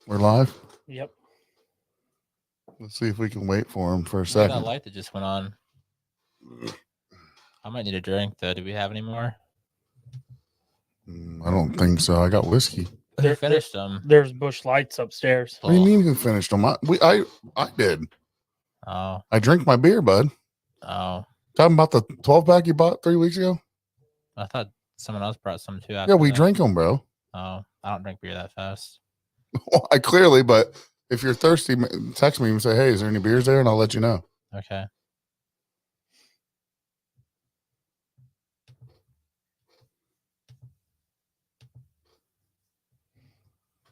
We're live. Yep. Let's see if we can wait for him for a Look at second. that light that just went on. I might need a drink, though. Do we have any more? I don't think so. I got whiskey. Who finished them? There's Bush Lights upstairs. What do you mean who finished them? I did. Oh. I drank my beer, bud. Oh. Talking about the 12-pack you bought 3 weeks ago? I thought someone else brought some too. Yeah, we drank them, bro. Oh, I don't drink beer that fast. Well, I clearly, but if you're thirsty, text me and say, hey, is there any beers there? And I'll let you know. Okay.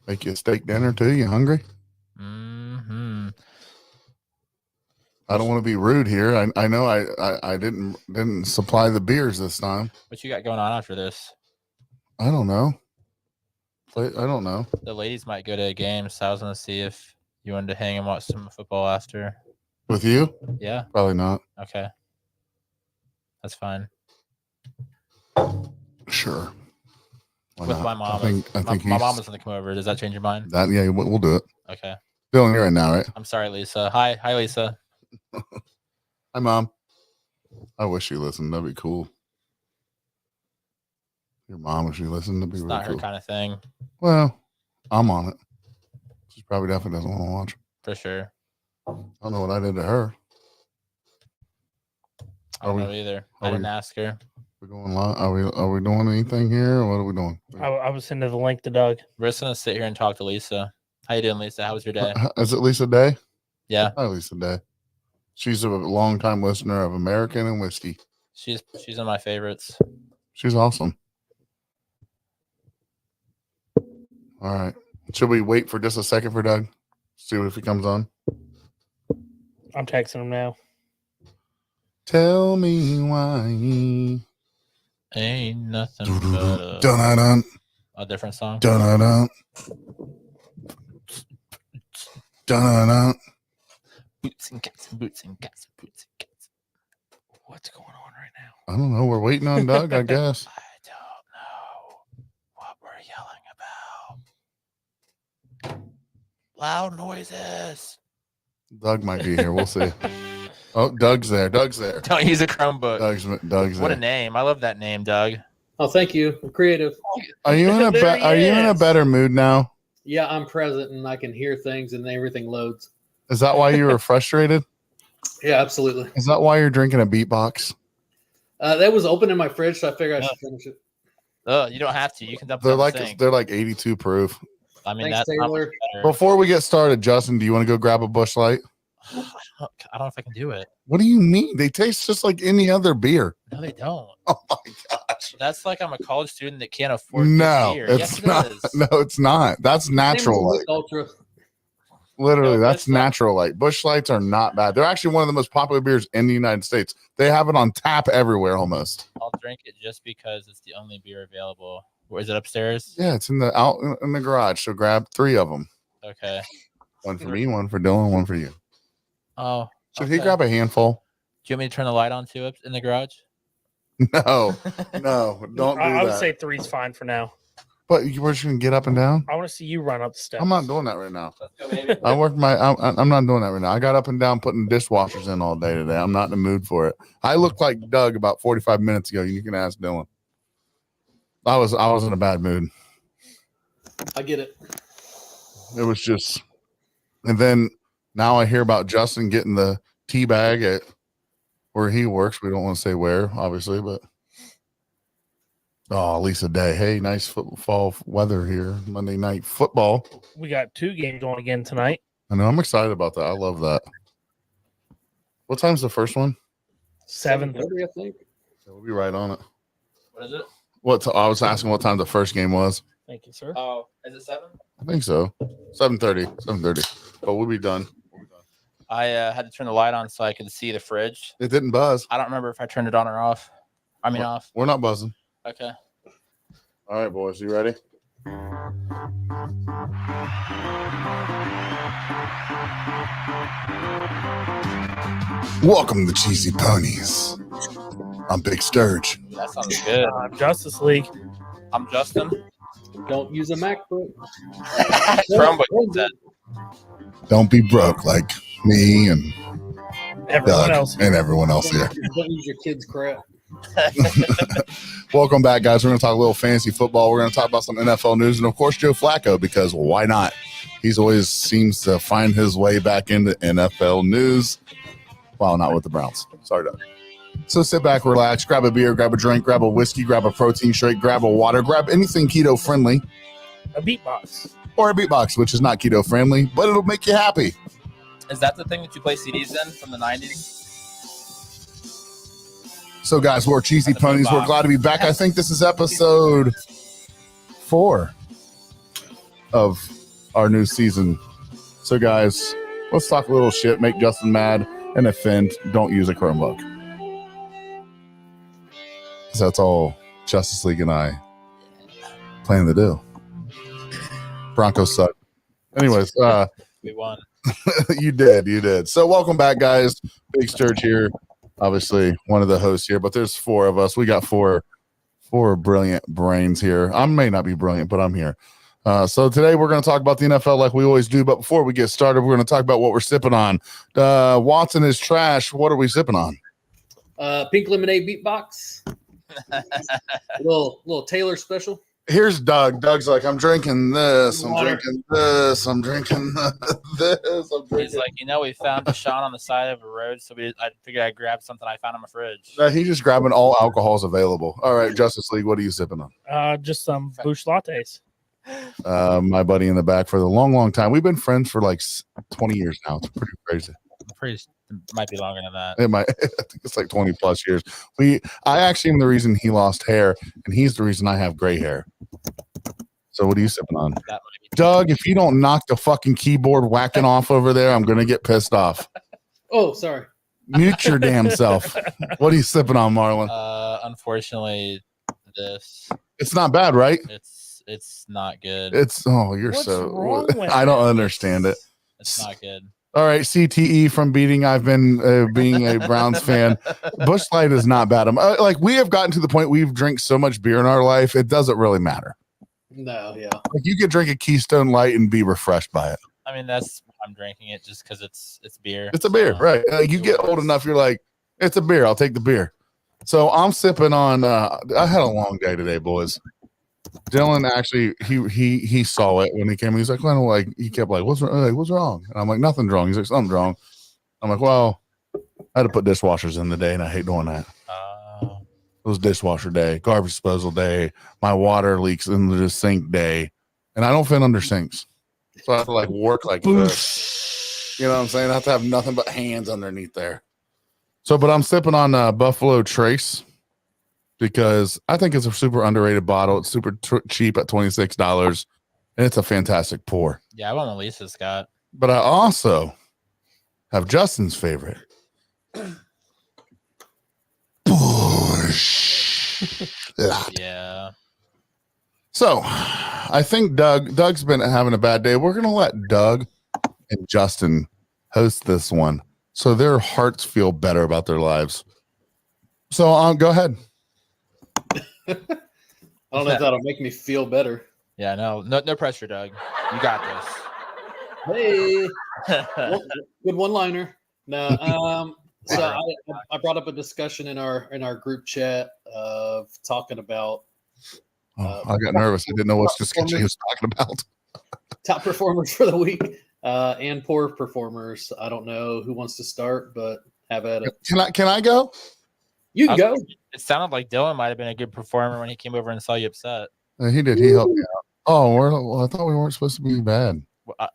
Make you a steak dinner too. You hungry? Mm-hmm. I don't want to be rude here. I know I didn't supply the beers this time. What you got going on after this? I don't know. I don't know. The ladies might go to a game, so I was going to see if you wanted to hang and watch some football after. With you? Yeah. Probably not. Okay. That's fine. Sure. Why With not? my mom. I think my mom was going to come over. Does that change your mind? Yeah, we'll do it. Okay. Feeling here right now, right? I'm sorry, Lisa. Hi, Lisa. Hi, Mom. I wish she listened. That'd be cool. Your mom, if she listened, that'd be It's really not cool. her kind of thing. Well, I'm on it. She probably definitely doesn't want to watch. For sure. I don't know what I did to her. I don't know either. I didn't ask her. We're going live. Are we doing anything here? Or what are we doing? I was sending the link to Doug. We're just going to sit here and talk to Lisa. How you doing, Lisa? How was your day? Is it Lisa Day? Yeah. Hi, Lisa Day. She's a longtime listener of American and Whiskey. She's one of my favorites. She's awesome. All right. Should we wait for just a second for Doug? See if he comes on. I'm texting him now. Tell me why. Ain't nothing but Dun-dun-dun. a different song. Dun-dun-dun. Dun-dun-dun. Boots and cats and boots and cats and boots and cats. What's going on right now? I don't know. We're waiting on Doug, I guess. I don't know what we're yelling about. Loud noises. Doug might be here. We'll see. Oh, Doug's there. Doug's there. Don't use a Chromebook. Doug's What there. a name. I love that name, Doug. Oh, thank you. I'm creative. Are you in a better mood now? Yeah, I'm present and I can hear things and everything loads. Is that why you were frustrated? Yeah, absolutely. Is that why you're drinking a beatbox? That was open in my fridge, so I figured I should finish it. You don't have to. You can dump it They're in the like sink. 82 proof. I mean, Thanks, that's not Taylor. much better. Before we get started, Justin, do you want to go grab a Busch Light? I don't know if I can do it. What do you mean? They taste just like any other beer. No, they don't. Oh my gosh. That's like I'm a college student that can't afford No, beer. it's Yes, not. it is. No, it's not. That's natural light. Ultra. Literally, No, that's Busch Light. natural light. Busch Lights are not bad. They're actually one of the most popular beers in the United States. They have it on tap everywhere almost. I'll drink it just because it's the only beer available. Where is it upstairs? Yeah, it's in the garage. So grab 3 of them. Okay. One for me, one for Dylan, one for you. Oh. Should he okay. grab a handful? Do you want me to turn the light on too up in the garage? No, don't do I would that. say 3's fine for now. But you were just gonna get up and down. I want to see you run up the steps. I'm not doing that right now. Let's go, baby. I'm not doing that right now. I got up and down putting dishwashers in all day today. I'm not in the mood for it. I looked like Doug about 45 minutes ago. You can ask Dylan. I was in a bad mood. I get it. It was just, and then now I hear about Justin getting the tea bag at where he works. We don't want to say where, obviously, but Lisa Day. Hey, nice fall weather here. Monday night football. We got 2 games on again tonight. I know. I'm excited about that. I love that. What time's the first one? 7:30. I think. We'll be right on it. What is it? I was asking what time the first game was. Thank you, sir. Oh, is it 7? I think so. 7:30. But we'll be done. I had to turn the light on so I could see the fridge. It didn't buzz. I don't remember if I turned it on or off. Off. We're not buzzing. Okay. All right, boys. You ready? Welcome to Cheesy Ponies. I'm Big Sturge. That sounds good. Justice League. I'm Justin. Don't use a MacBook. Chromebook said. Don't be broke like me and Everyone Doug else. and everyone else here. Don't use your kids' crap. Welcome back, guys. We're going to talk a little fantasy football. We're going to talk about some NFL news and, of course, Joe Flacco, because why not? He's always seems to find his way back into NFL news. Well, not with the Browns. Sorry, Doug. So sit back, relax, grab a beer, grab a drink, grab a whiskey, grab a protein shake, grab a water, grab anything keto friendly, A beatbox. or a beatbox, which is not keto friendly, but it'll make you happy. Is that the thing that you play CDs in from the 90s? So, guys, we're Cheesy Ponies. We're glad to be back. I think this is episode 4 of our new season. So, guys, let's talk a little shit, make Justin mad, and offend. Don't use a Chromebook. Because that's all Justice League and I plan to do. Broncos suck. Anyways, We won. you did. So, welcome back, guys. Big Sturge here. Obviously, one of the hosts here, but there's 4 of us. We got four brilliant brains here. I may not be brilliant, but I'm here. So today we're going to talk about the NFL like we always do. But before we get started, we're going to talk about what we're sipping on. Watson is trash. What are we sipping on? Pink lemonade beatbox. little Taylor special. Here's Doug. Doug's like, I'm drinking this. I'm drinking this. I'm drinking this. I'm drinking. He's like, we found Deshaun on the side of a road, so I figured I'd grab something I found in my fridge. He's just grabbing all alcohols available. All right, Justice League, what are you sipping on? Just some Bush lattes. My buddy in the back for the long time. We've been friends for like 20 years now. It's pretty crazy. Might be longer than that. It might. I think it's like 20 plus years. I actually am the reason he lost hair, and he's the reason I have gray hair. So what are you sipping on? That might be Doug, if you don't knock the fucking keyboard whacking off over there, I'm going to get pissed off. Oh, sorry. Mute your damn self. What are you sipping on, Marlon? Unfortunately, this It's not bad, right? it's not good. You're What's so. wrong with I don't it? understand it. It's not good. All right, CTE from I've been being a Browns fan. Busch Light is not bad. Like we have gotten to the point we've drank so much beer in our life, it doesn't really matter. No, yeah. Like you could drink a Keystone Light and be refreshed by it. I mean, that's I'm drinking it just because it's beer. It's a beer, so right? You get old enough, you're like, it's a beer. I'll take the beer. So I'm sipping on. I had a long day today, boys. Dylan actually he saw it when he came. He's like, well, like he kept like, what's wrong? And I'm like, nothing's wrong. He's like, something's wrong. I'm like, well, I had to put dishwashers in the day, and I hate doing that. It was dishwasher day, garbage disposal day. My water leaks into the sink day, and I don't fit under sinks, so I have to like work like this. You know what I'm saying? I have to have nothing but hands underneath there. So, but I'm sipping on Buffalo Trace because I think it's a super underrated bottle. It's super cheap at $26, and it's a fantastic pour. Yeah, I want what Lisa's got. But I also have Justin's favorite. Yeah. So I think Doug's been having a bad day. We're going to let Doug and Justin host this one so their hearts feel better about their lives. So go ahead. I don't know if that'll make me feel better. Yeah, no pressure, Doug. You got this. Hey, good one-liner. No, so I brought up a discussion in our group chat of talking about. I got nervous. I didn't know what discussion he was talking about. Top performers for the week and poor performers. I don't know who wants to start, but have at it. Can I go? You can go. It sounded like Dylan might have been a good performer when he came over and saw you upset. He did. He helped me out. Oh, I thought we weren't supposed to be bad.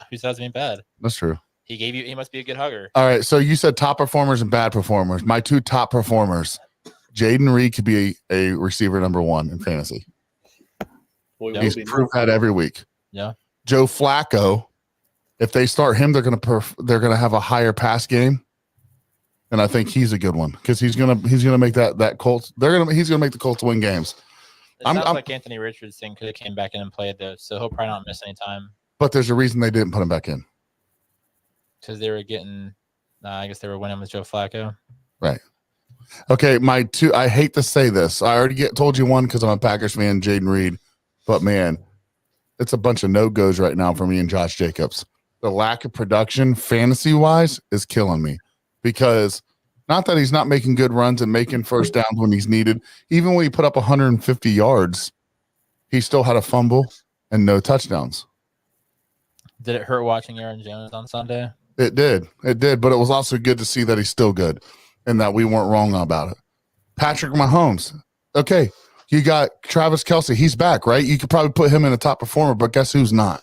Who says being bad? That's true. He must be a good hugger. All right. So you said top performers and bad performers. My 2 top performers. Jaden Reed could be a receiver number 1 in fantasy. He's proved that every week. Yeah. Joe Flacco, if they start him, they're gonna have a higher pass game, and I think he's a good one because he's gonna make that Colts. He's gonna make the Colts win games. It sounds like Anthony Richardson could have came back in and played though, so he'll probably not miss any time. But there's a reason they didn't put him back in. Because they were getting, I guess they were winning with Joe Flacco. Right. Okay, my 2. I hate to say this. I already told you one because I'm a Packers fan, Jaden Reed. But man, it's a bunch of no-goes right now for me and Josh Jacobs. The lack of production fantasy-wise is killing me because not that he's not making good runs and making first downs when he's needed. Even when he put up 150 yards, he still had a fumble and no touchdowns. Did it hurt watching Aaron Jones on Sunday? It did. But it was also good to see that he's still good and that we weren't wrong about it. Patrick Mahomes. Okay, you got Travis Kelce. He's back, right? You could probably put him in a top performer, but guess who's not?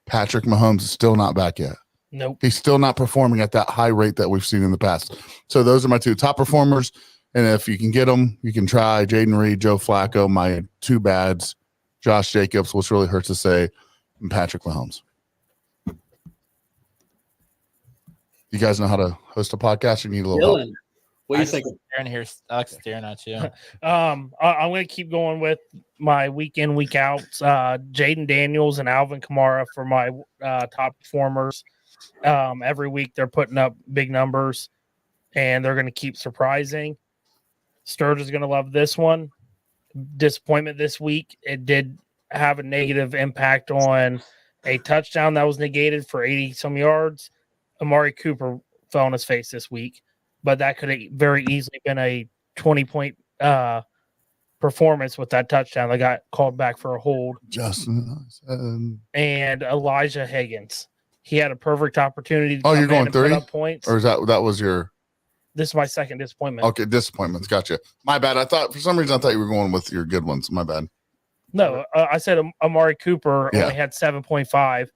Patrick Mahomes is still not back yet. Nope. He's still not performing at that high rate that we've seen in the past. So those are my two top performers. And if you can get them, you can try Jaden Reed, Joe Flacco, my two bads, Josh Jacobs, which really hurts to say, and Patrick Mahomes. You guys know how to host a podcast? Or you need a little help? Dylan, what do you think? Aaron here, Alex staring at you. I'm going to keep going with my week in, week out. Jaden Daniels and Alvin Kamara for my top performers. Every week they're putting up big numbers, and they're going to keep surprising. Sturge is going to love this one. Disappointment this week. It did have a negative impact on a touchdown that was negated for 80-some yards. Amari Cooper fell on his face this week, but that could have very easily been a 20-point performance with that touchdown that got called back for a hold. Justin and Elijah Higgins. He had a perfect opportunity to Oh, come you're in going and put three? up points. or is that was your This is my second disappointment. okay disappointments? Gotcha. My bad. I thought for some reason you were going with your good ones. My bad. No, I said Amari Cooper Yeah. only had 7.5,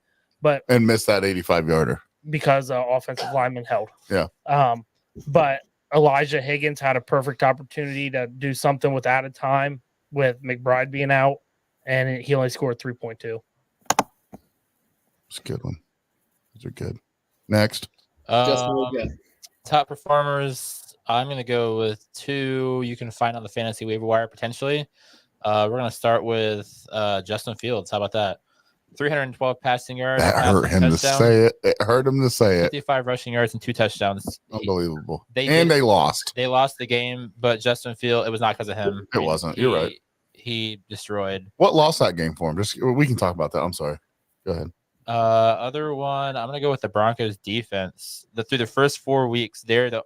but And missed that 85-yarder. because offensive lineman held. Yeah. But Elijah Higgins had a perfect opportunity to do something with added time with McBride being out, and he only scored 3.2. It's a good one. Those are good. Next. Top performers. I'm going to go with two you can find on the fantasy waiver wire potentially. We're going to start with Justin Fields. How about that? 312 passing yards. That hurt him to say it. It hurt him to say it. 55 rushing yards and 2 touchdowns. Unbelievable. They lost. They lost the game, but Justin Fields, it was not because of him. It wasn't. You're right. He destroyed. What lost that game for him? We can talk about that. I'm sorry. Go ahead. Other one, I'm gonna go with the Broncos defense. Through the first 4 weeks, they're the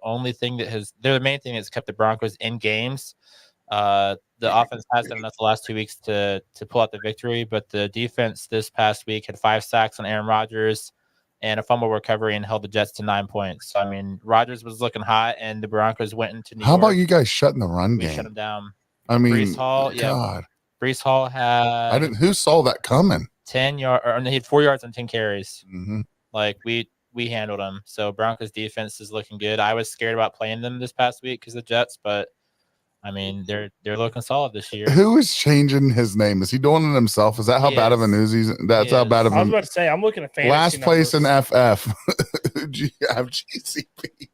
main thing that's kept the Broncos in games. The offense has done enough the last 2 weeks to pull out the victory, but the defense this past week had 5 sacks on Aaron Rodgers and a fumble recovery and held the Jets to 9 points. So, I mean, Rodgers was looking hot, and the Broncos went into New York. How about you guys shutting the run We game? shut them down. I mean, Brees Hall, God. Brees Hall had Who saw that coming? 10 yards, or he had 4 yards on 10 carries. Mm-hmm. Like we handled them. So Broncos defense is looking good. I was scared about playing them this past week because of the Jets, but I mean they're looking solid this year. Who is changing his name? Is he doing it himself? Is that how bad of a news he's? That's how bad of I was a. about to say, I'm looking at fantasy Last place in numbers. FF. Who'd you have GCP?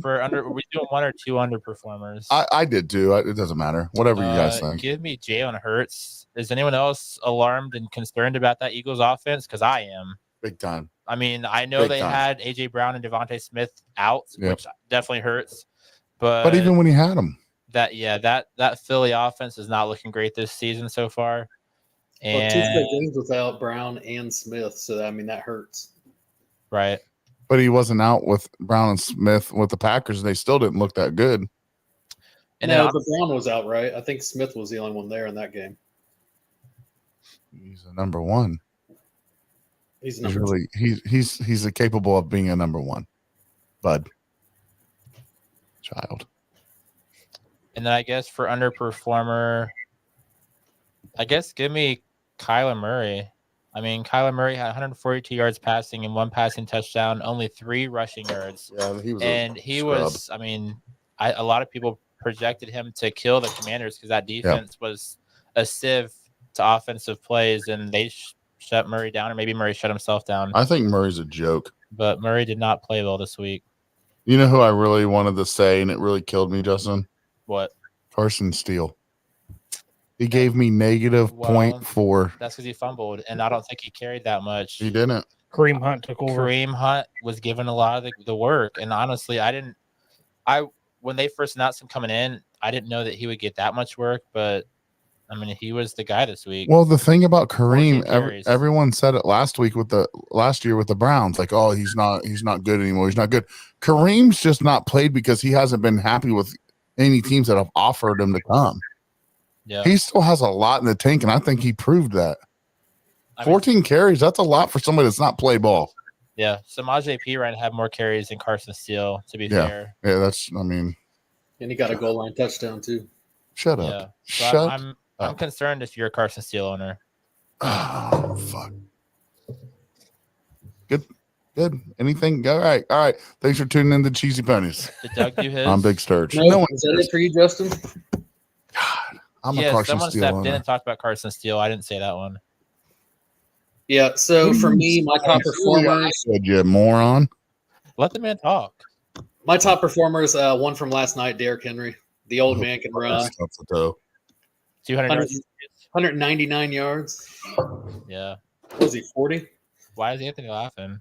We're doing 1 or 2 underperformers. I did too. It doesn't matter. Whatever you guys think. Give me Jalen Hurts. Is anyone else alarmed and concerned about that Eagles offense? Because I am. Big time. I mean, I know Big they time. had AJ Brown and Devontae Smith out, Yep. which definitely hurts. But But even when he had him, that Philly offense is not looking great this season so far. Well, 2 And straight games without Brown and Smith, so I mean that hurts. right. but he wasn't out with Brown and Smith with the Packers. They still didn't look that good. And No, then but Brown was out, right? I think Smith was the only one there in that game. He's a number one. He's He's number really he's capable of being a number one. Bud. Child. And then I guess for underperformer, I guess give me Kyler Murray. I mean, Kyler Murray had 142 yards passing and 1 passing touchdown, only 3 rushing yards. Yeah, he was. I mean, a lot of people projected him to kill the Commanders because that defense was a sieve to offensive plays, and they shut Murray down, or maybe Murray shut himself down. I think Murray's a joke. But Murray did not play well this week. You know who I really wanted to say, and it really killed me, Justin? What? Carson Steele. He gave me negative Well, 0.4. That's because he fumbled, and I don't think he carried that much. He didn't. Kareem Hunt took over. Kareem Hunt was given a lot of the work, and honestly, when they first announced him coming in, I didn't know that he would get that much work, but I mean, he was the guy this week. Well, the thing about 14 Kareem, carries. everyone said it last year with the Browns, like, oh, he's not good anymore. He's not good. Kareem's just not played because he hasn't been happy with any teams that have offered him to come. Yeah. He still has a lot in the tank, and I think he proved that. I mean, 14 carries, that's a lot for somebody that's not play ball. yeah. Samaje Perine had more carries than Carson Steele, to be Yeah. fair. Yeah, And he got a goal line touchdown too. shut up. Yeah. So Shut I'm concerned if you're a Carson Steele owner. Oh, fuck. Good. Anything? All right. Thanks for tuning in to Cheesy Ponies. Did Doug do his? I'm Big Sturge. No, is that it for you, Justin? God, I'm a Yeah, Carson someone Steele stepped owner. in and talked about Carson Steele. I didn't say that one. Yeah. So for me, my top performers. Said you moron. Let the man talk. My top performers. One from last night, Derrick Henry. The old man can run. That's a toe. 200 yards. 199 yards. Yeah. What was he, 40? Why is Anthony laughing?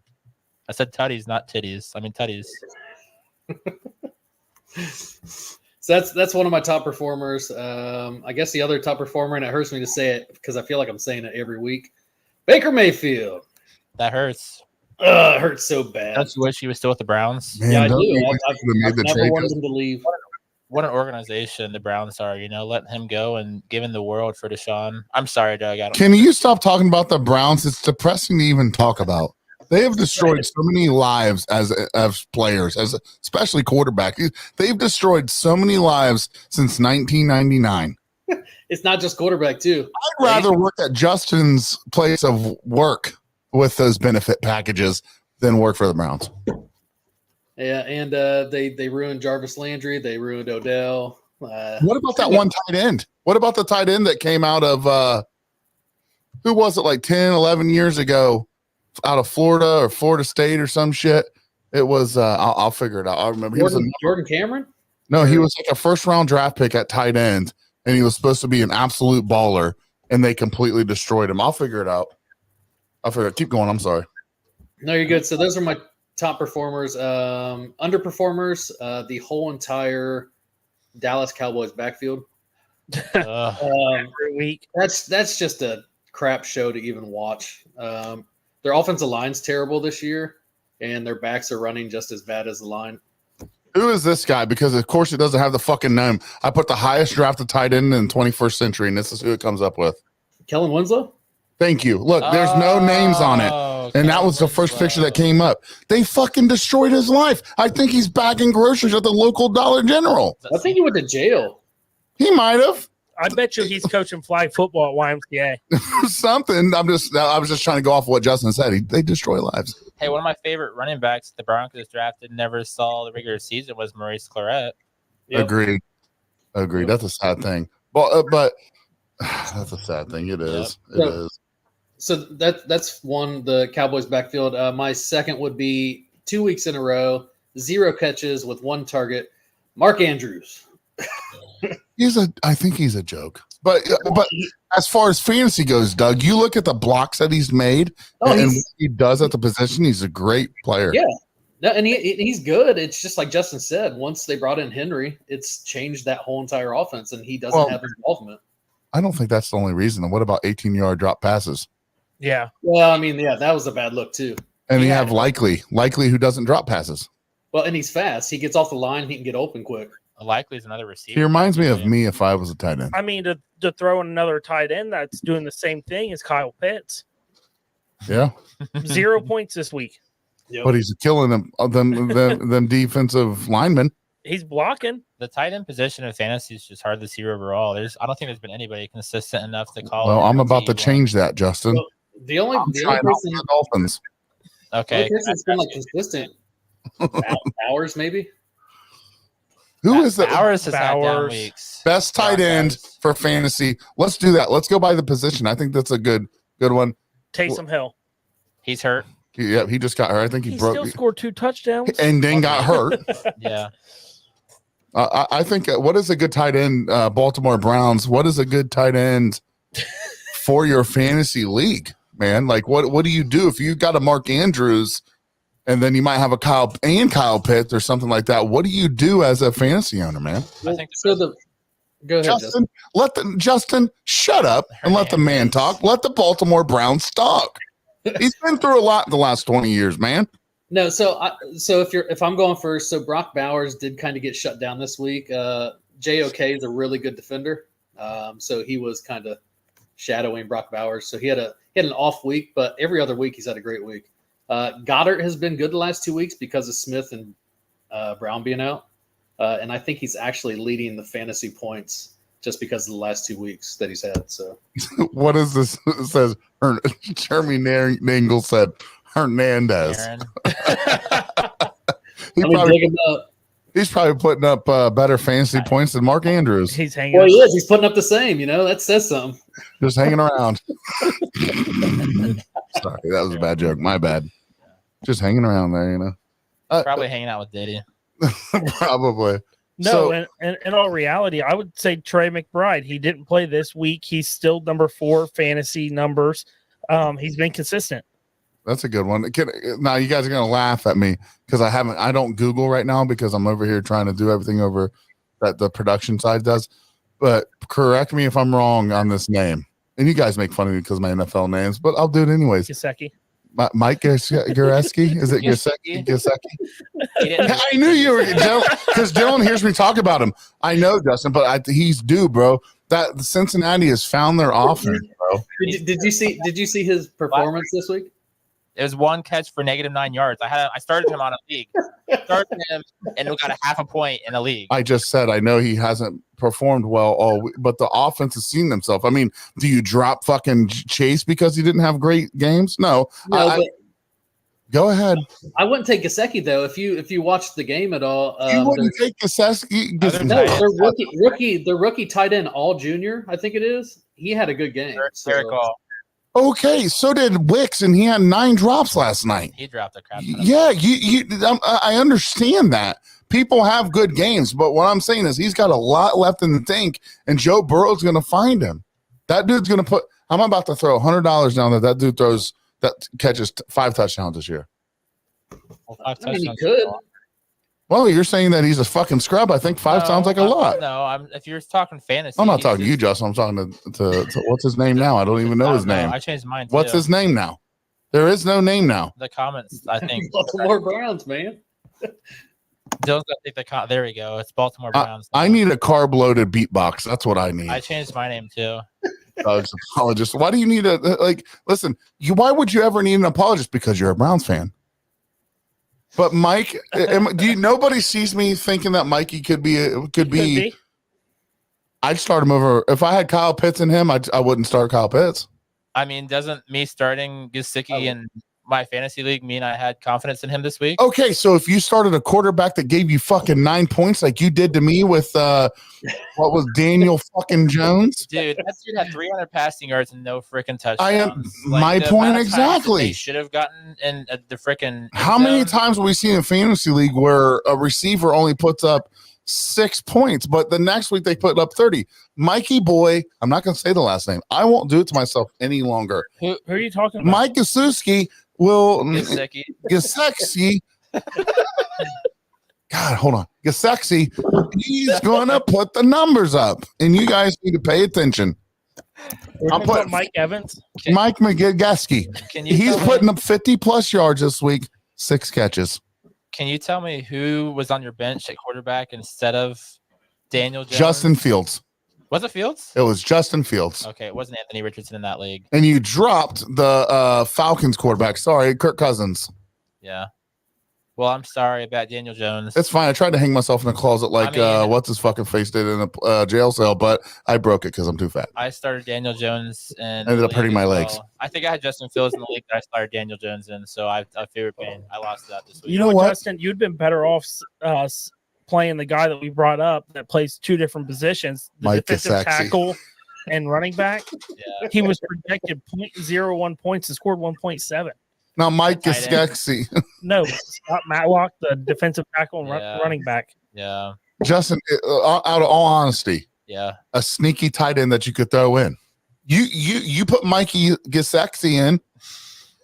I said tutties, not titties. I mean tutties. So that's one of my top performers. I guess the other top performer, and it hurts me to say it because I feel like I'm saying it every week. Baker Mayfield. That hurts. It hurts so bad. Don't you wish he was still with the Browns? Man, Yeah, I don't do. you I've wish you would've made the never trade? wanted him to leave. What an organization the Browns are, letting him go and giving the world for Deshaun. I'm sorry, Doug. I don't Can you stop talking about the Browns? It's depressing to even talk about. They have destroyed so many lives as players, especially quarterback. They've destroyed so many lives since 1999. It's not just quarterback, too. I'd rather work at Justin's place of work with those benefit packages than work for the Browns. Yeah, and they ruined Jarvis Landry. They ruined Odell. What about that one tight end? What about the tight end that came out of who was it, like 10, 11 years ago out of Florida or Florida State or some shit? It was I'll figure it out. I remember Jordan Cameron? No, he was like a first round draft pick at tight end, and he was supposed to be an absolute baller, and they completely destroyed him. I'll figure it out. Keep going. I'm sorry. No, you're good. So those are my top performers. Underperformers, the whole entire Dallas Cowboys backfield. Every week. That's just a crap show to even watch. Their offensive line's terrible this year, and their backs are running just as bad as the line. Who is this guy? Because of course it doesn't have the fucking name. I put the highest drafted tight end in the 21st century, and this is who it comes up with. Kellen Winslow? Thank you. Look, there's no names on it. And that was the first picture that came up. They fucking destroyed his life. I think he's bagging groceries at the local Dollar General. I think he went to jail. He might have. I bet you he's coaching flag football at YMCA. Something. I was just trying to go off of what Justin said. They destroy lives. Hey, one of my favorite running backs the Broncos drafted never saw the regular season was Maurice Claret. Yep. Agreed. Yep. That's a sad thing. But that's a sad thing. It is. It is. So that's one, the Cowboys backfield. My second would be 2 weeks in a row, 0 catches with 1 target. Mark Andrews. I think he's a joke. But as far as fantasy goes, Doug, you look at the blocks that he's made and what he does at the position. He's a great player. Yeah. No, and he's good. It's just like Justin said, once they brought in Henry, it's changed that whole entire offense, and he doesn't have involvement. I don't think that's the only reason. And what about 18-yard drop passes? Yeah. Well, I mean, yeah, that was a bad look too. And you have likely who doesn't drop passes. Well, and he's fast. He gets off the line. He can get open quick. Likely is another receiver. He reminds me of me if I was a tight end. I mean, to throw in another tight end that's doing the same thing as Kyle Pitts. Yeah. 0 points this week. Yep. But he's killing them defensive linemen. He's blocking. The tight end position in fantasy is just hard to see overall. I don't think there's been anybody consistent enough to call. Well, I'm about to change that, Justin. Well, the only person the Dolphins. Okay. that's been like consistent. Hours maybe. Who is the Bowers has had down Bowers. weeks. best tight end for fantasy? Let's do that. Let's go by the position. I think that's a good one. Taysom Hill. He's hurt. He just got hurt. I think He broke still scored 2 touchdowns. and then got hurt. Yeah. I think what is a good tight end? Baltimore Browns. What is a good tight end for your fantasy league, man? Like what do you do if you got a Mark Andrews and then you might have a Kyle Pitts or something like that? What do you do as a fantasy owner, man? Well, think so Go ahead, Justin, shut up and let the man talk. Let the Baltimore Browns talk. He's been through a lot in the last 20 years, man. No, so if I'm going first, so Brock Bowers did kind of get shut down this week. JOK is a really good defender, so he was kind of shadowing Brock Bowers. So he had an off week, but every other week he's had a great week. Goddard has been good the last 2 weeks because of Smith and Brown being out, and I think he's actually leading the fantasy points just because of the last 2 weeks that he's had. So what is this? It says Jeremy Nangle said Hernandez. He's probably putting up better fantasy points than Mark Andrews. He's hanging. Well, he is. He's putting up the same. That says something. Just hanging around. Sorry, that was a bad joke. My bad. Just hanging around there, Probably hanging out with Diddy. Probably. No, and in all reality, I would say Trey McBride. He didn't play this week. He's still number 4 fantasy numbers. He's been consistent. That's a good one. Now you guys are gonna laugh at me because I don't Google right now because I'm over here trying to do everything over that the production side does. But correct me if I'm wrong on this name. And you guys make fun of me because of my NFL names, but I'll do it anyways. Gesicki. Mike Goreski? Is it Gesicki? I knew you were because Dylan hears me talk about him. I know, Justin, but he's due, bro. That Cincinnati has found their offense, bro. Did you see his performance this week? It was 1 catch for -9 yards. I started him on a league. Started him and we got a half a point in a league. I just said I know he hasn't performed well all week, but the offense has seen themselves. I mean, do you drop fucking Chase because he didn't have great games? No. Go ahead. I wouldn't take Gesicki though. If you watched the game at all, you wouldn't take Gesicki. No, the rookie tight end, all junior. I think it is. He had a good game. Okay, so did Wicks, and he had 9 drops last night. He dropped a crap. Yeah, I understand that. People have good games, but what I'm saying is he's got a lot left in the tank, and Joe Burrow's going to find him. That dude's going to I'm about to throw $100 down that dude catches 5 touchdowns this year. Well, 5 I mean, he touchdowns. could. Well, you're saying that he's a fucking scrub. I think 5 sounds like a lot. No, if you're talking fantasy, I'm not talking to you, Justin. I'm talking to what's his name now? I don't even know his name. I changed mine. What's his name now? There is no name now. The comments, I think. Baltimore Browns, man. Dylan's gonna think there we go. It's Baltimore Browns. I need a carb-loaded beatbox. That's what I need. I changed my name too. Apologist. Why do you need listen, why would you ever need an apologist? Because you're a Browns fan. But Mike, nobody sees me thinking that Mikey could be. I'd start him over. If I had Kyle Pitts in him, I wouldn't start Kyle Pitts. I mean, doesn't me starting Gesicki in my fantasy league mean I had confidence in him this week? Okay, so if you started a quarterback that gave you fucking 9 points like you did to me with what was Daniel fucking Jones? Dude, that dude had 300 passing yards and no freaking touchdowns. My point exactly. They should have gotten in the freaking. How many times have we seen in fantasy league where a receiver only puts up 6 points, but the next week they put up 30? Mikey boy, I'm not going to say the last name. I won't do it to myself any longer. Who are you talking about? Mike Gesicki will Gesicki. God, hold on. Gesicki, he's going to put the numbers up, and you guys need to pay attention. I'm putting Mike Evans. Mike McGaskey. He's putting up 50 plus yards this week, 6 catches. Can you tell me who was on your bench at quarterback instead of Daniel Jones? Justin Fields. Was it Fields? It was Justin Fields. Okay, it wasn't Anthony Richardson in that league. And you dropped the Falcons quarterback. Sorry, Kirk Cousins. Yeah. Well, I'm sorry about Daniel Jones. It's fine. I tried to hang myself in a closet like what's his fucking face did in a jail cell, but I broke it because I'm too fat. I started Daniel Jones and ended up hurting my legs. I think I had Justin Fields in the league that I started Daniel Jones in, so I favored pain. I lost that this week. You know what, Justin? You'd been better off playing the guy that we brought up that plays 2 different positions, the Mike defensive Gesicki. tackle and running back. Yeah. He was projected 0.01 points and scored 1.7. Now, Mike Gesicki. No, Scott Matlock, the defensive tackle and running back. Yeah. Justin, out of all honesty, yeah, a sneaky tight end that you could throw in. You put Mikey Gesicki in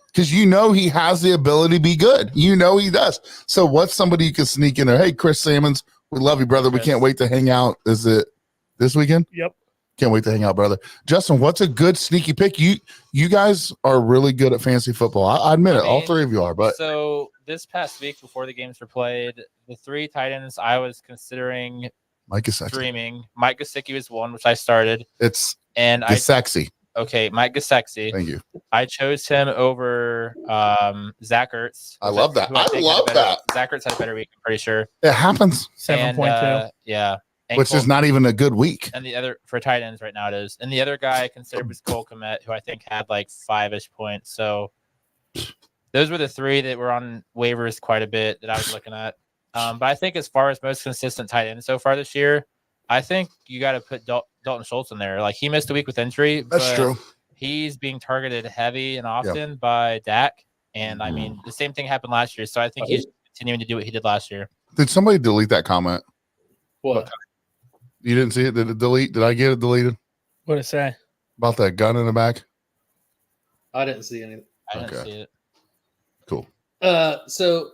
because you know he has the ability to be good. You know he does. So what's somebody you could sneak in there? Hey, Chris Salmons, we love you, brother. We can't wait to hang out. Is it this weekend? Yep. Can't wait to hang out, brother. Justin, what's a good sneaky pick? You guys are really good at fantasy football. I admit it. All three of you are. But so this past week before the games were played, the 3 tight ends I was considering Mike Gesicki. streaming. Mike Gesicki was one, which I started. It's and Gesicki. Okay, Mike Gesicki. Thank you. I chose him over Zach Ertz. I love that. I love that. Zach Ertz had a better week, I'm pretty sure. It happens. 7.2. Yeah. And Which is not even a good week. And the other for tight ends right now it is. And the other guy I considered was Cole Kmet, who I think had like 5-ish points. So those were the 3 that were on waivers quite a bit that I was looking at. But I think as far as most consistent tight end so far this year, I think you got to put Dalton Schultz in there. Like he missed a week with injury. That's true. He's being targeted heavy and often by Dak. And I mean, the same thing happened last year. So I think he's continuing to do what he did last year. Did somebody delete that comment? What? You didn't see it? Did it delete? Did I get it deleted? What did it say? About that gun in the back? I didn't see anything. I didn't see it. Cool. So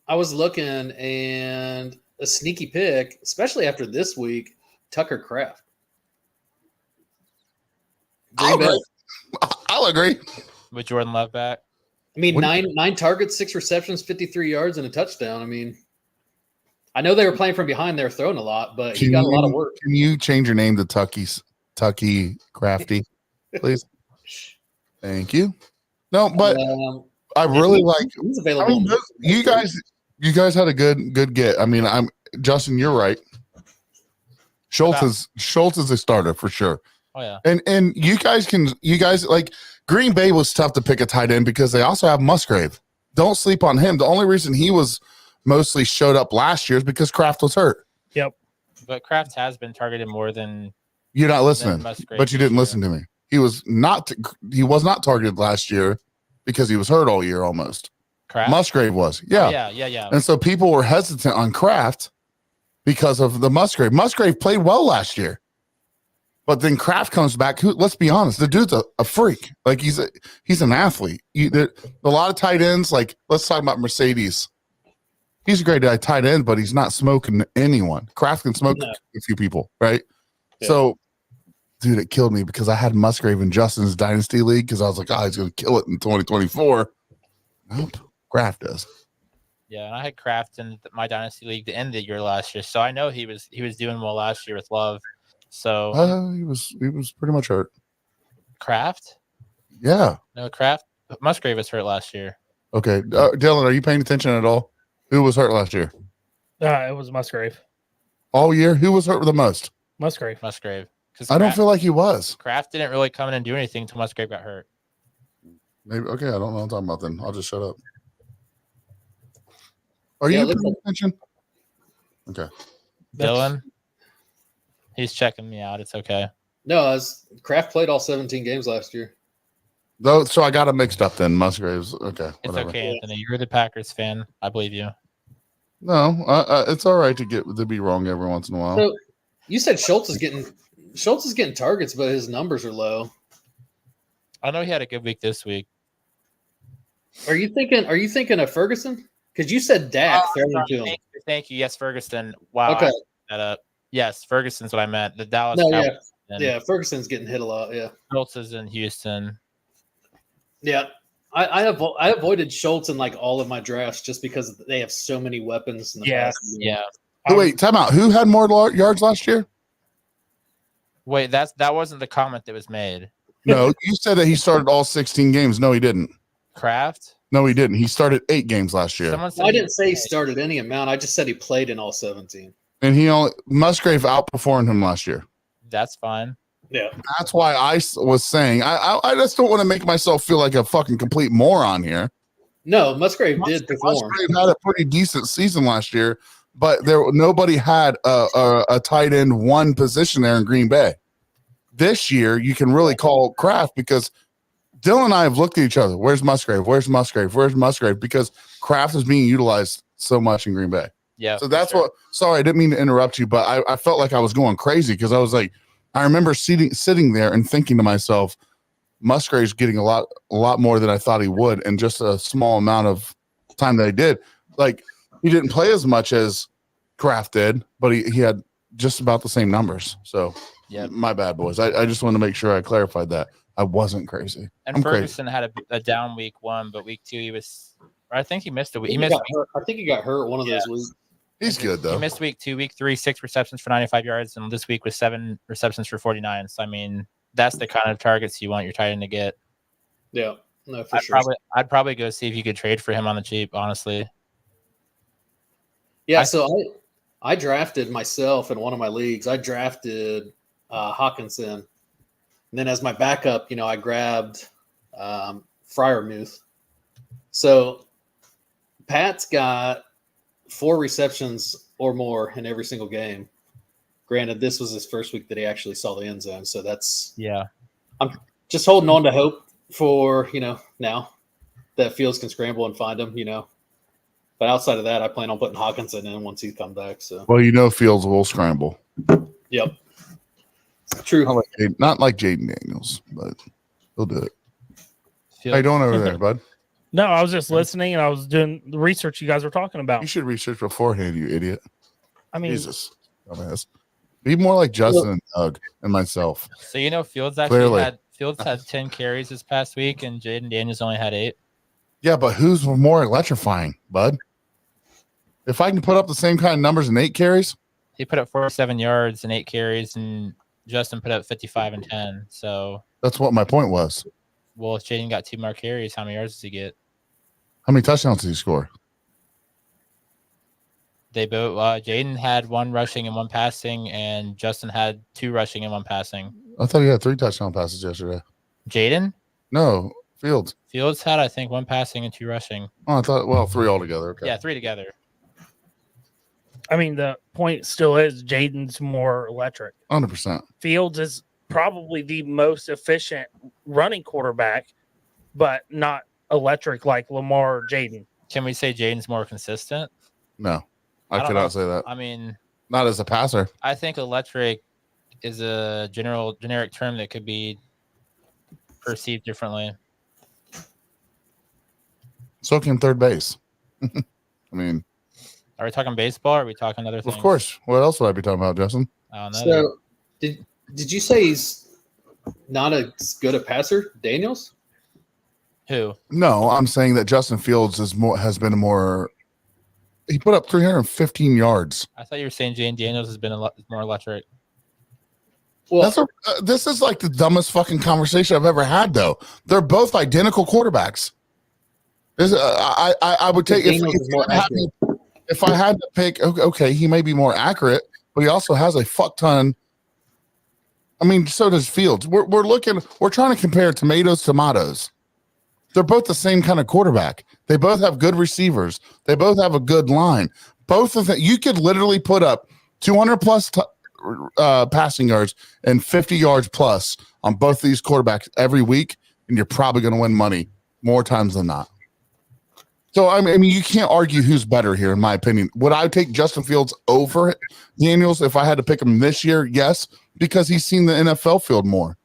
I was looking, and a sneaky pick, especially after this week, Tucker Kraft. I'll agree. With Jordan Love back. I mean, nine targets, 6 receptions, 53 yards, and a touchdown. I mean, I know they were playing from behind. They were throwing a lot, but he got a lot of work. Can you change your name to Tucky Crafty, please? Thank you. No, but I really like. He's available. I mean, you guys had a good get. I mean, Justin. You're right. Schultz is a starter for sure. Oh yeah. And you guys like Green Bay was tough to pick a tight end because they also have Musgrave. Don't sleep on him. The only reason he was mostly showed up last year is because Kraft was hurt. Yep. But Kraft has been targeted more than you're not listening, but you didn't listen to me. He was not targeted last year because he was hurt all year almost. Kraft? Musgrave was. Yeah. Yeah. And so people were hesitant on Kraft because of the Musgrave. Musgrave played well last year. But then Kraft comes back. Let's be honest, the dude's a freak. Like he's an athlete. A lot of tight ends. Like let's talk about Mercedes. He's a great tight end, but he's not smoking anyone. Kraft can smoke a few people, right? Yeah. So, dude, it killed me because I had Musgrave in Justin's Dynasty League because I was like, he's going to kill it in 2024. Nope, Kraft does. Yeah, and I had Kraft in my Dynasty League to end the year last year, so I know he was doing well last year with Love. So he was pretty much hurt. Kraft? Yeah. No, Kraft. Musgrave was hurt last year. Okay, Dylan, are you paying attention at all? Who was hurt last year? It was Musgrave. All year? Who was hurt the most? Musgrave. I don't feel like he was. Kraft didn't really come in and do anything until Musgrave got hurt. Maybe. Okay, I don't know what I'm talking about then. I'll just shut up. Are you paying attention? Okay. Dylan? He's checking me out. It's okay. No, Kraft played all 17 games last year. Though, so I got it mixed up then. Musgraves. Okay. It's whatever. okay, Anthony. You're the Packers fan. I believe you. No, it's all right to be wrong every once in a while. So you said Schultz is getting targets, but his numbers are low. I know he had a good week this week. Are you thinking of Ferguson? Because you said Dak throwing to him. Thank you. Yes, Ferguson. Wow. Okay. That up. Yes, Ferguson's what I meant. The Dallas. No, Cowboys yeah, Ferguson's getting hit a lot. Yeah. Schultz is in Houston. Yeah, I avoided Schultz in like all of my drafts just because they have so many weapons. In the passing game. Yeah. Oh, wait, time out. Who had more yards last year? Wait, that wasn't the comment that was made. No, you said that he started all 16 games. No, he didn't. Kraft? No, he didn't. He started 8 games last year. I didn't say he started any amount. I just said he played in all 17. And Musgrave outperformed him last year. That's fine. Yeah. That's why I was saying I just don't want to make myself feel like a fucking complete moron here. No, Musgrave did perform. Musgrave had a pretty decent season last year, but nobody had a tight end one position there in Green Bay. This year, you can really call Kraft because Dylan and I have looked at each other. Where's Musgrave? Where's Musgrave? Where's Musgrave? Because Kraft is being utilized so much in Green Bay. Yeah. So that's what. Sorry, I didn't mean to interrupt you, but I felt like I was going crazy because I was like, I remember sitting there and thinking to myself, Musgrave's getting a lot more than I thought he would in just a small amount of time that he did. Like he didn't play as much as Kraft did, but he had just about the same numbers. So, Yep. my bad, boys. I just want to make sure I clarified that. I wasn't crazy. And I'm Ferguson had a down week 1, but week 2 he was. I think he missed a week. I think he got hurt one of those weeks. He's good, though. He missed week 2, week 3, 6 receptions for 95 yards, and this week was 7 receptions for 49. So I mean, that's the kind of targets you want your tight end to get. Yeah, no, for sure. I'd probably go see if you could trade for him on the cheap, honestly. Yeah, so I drafted myself in one of my leagues. I drafted Hawkinson. And then as my backup, I grabbed Freiermuth. So Pat's got 4 receptions or more in every single game. Granted, this was his first week that he actually saw the end zone. So I'm just holding on to hope for, now that Fields can scramble and find him, But outside of that, I plan on putting Hawkinson in once he comes back. So Fields will scramble. Yep. True. Not like Jaden Daniels, but he'll do it. How you doing over there, bud? No, I was just listening and I was doing the research you guys were talking about. You should research beforehand, you idiot. I mean, Jesus. Dumbass. Be more like Justin and Doug and myself. So Fields actually had 10 carries this past week, and Jaden Daniels only had 8. Yeah, but who's more electrifying, bud? If I can put up the same kind of numbers in 8 carries, he put up 47 yards and 8 carries, and Justin put up 55 and 10. So that's what my point was. Well, if Jaden got 2 more carries, how many yards does he get? How many touchdowns did he score? They both. Jaden had 1 rushing and 1 passing, and Justin had 2 rushing and 1 passing. I thought he had 3 touchdown passes yesterday. Jaden? No, Fields. Fields had, I think, 1 passing and 2 rushing. Oh, I thought 3 altogether. Okay. Yeah, 3 together. I mean, the point still is Jaden's more electric. 100%. Fields is probably the most efficient running quarterback, but not electric like Lamar or Jaden. Can we say Jaden's more consistent? No, I cannot say that. I mean, not as a passer. I think electric is a generic term that could be perceived differently. So can third base. I mean, are we talking baseball or are we talking other things? Of course. What else would I be talking about, Justin? I don't know. So did you say he's not as good a passer, Daniels? Who? No, I'm saying that Justin Fields has been more. He put up 315 yards. I thought you were saying Jane Daniels has been more electric. Well, this is like the dumbest fucking conversation I've ever had, though. They're both identical quarterbacks. I would take if I had to pick. Okay, he may be more accurate, but he also has a fuck ton. I mean, so does Fields. We're trying to compare tomatoes. They're both the same kind of quarterback. They both have good receivers. They both have a good line. Both of them, you could literally put up 200 plus passing yards and 50 yards plus on both these quarterbacks every week, and you're probably going to win money more times than not. So, I mean, you can't argue who's better here, in my opinion. Would I take Justin Fields over Daniels if I had to pick him this year? Yes, because he's seen the NFL field more.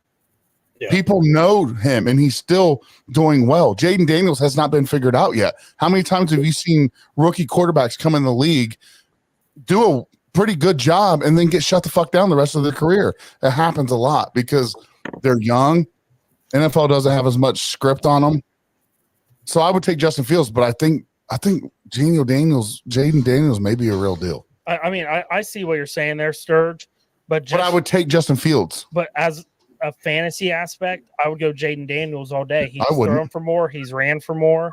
Yeah. People know him, and he's still doing well. Jaden Daniels has not been figured out yet. How many times have you seen rookie quarterbacks come in the league, do a pretty good job, and then get shut the fuck down the rest of their career? It happens a lot because they're young. NFL doesn't have as much script on them. So I would take Justin Fields, but I think Jaden Daniels may be a real deal. I mean, I see what you're saying there, Sturge, but I would take Justin Fields. But as a fantasy aspect, I would go Jaden Daniels all day. He's thrown for more. He's ran for more.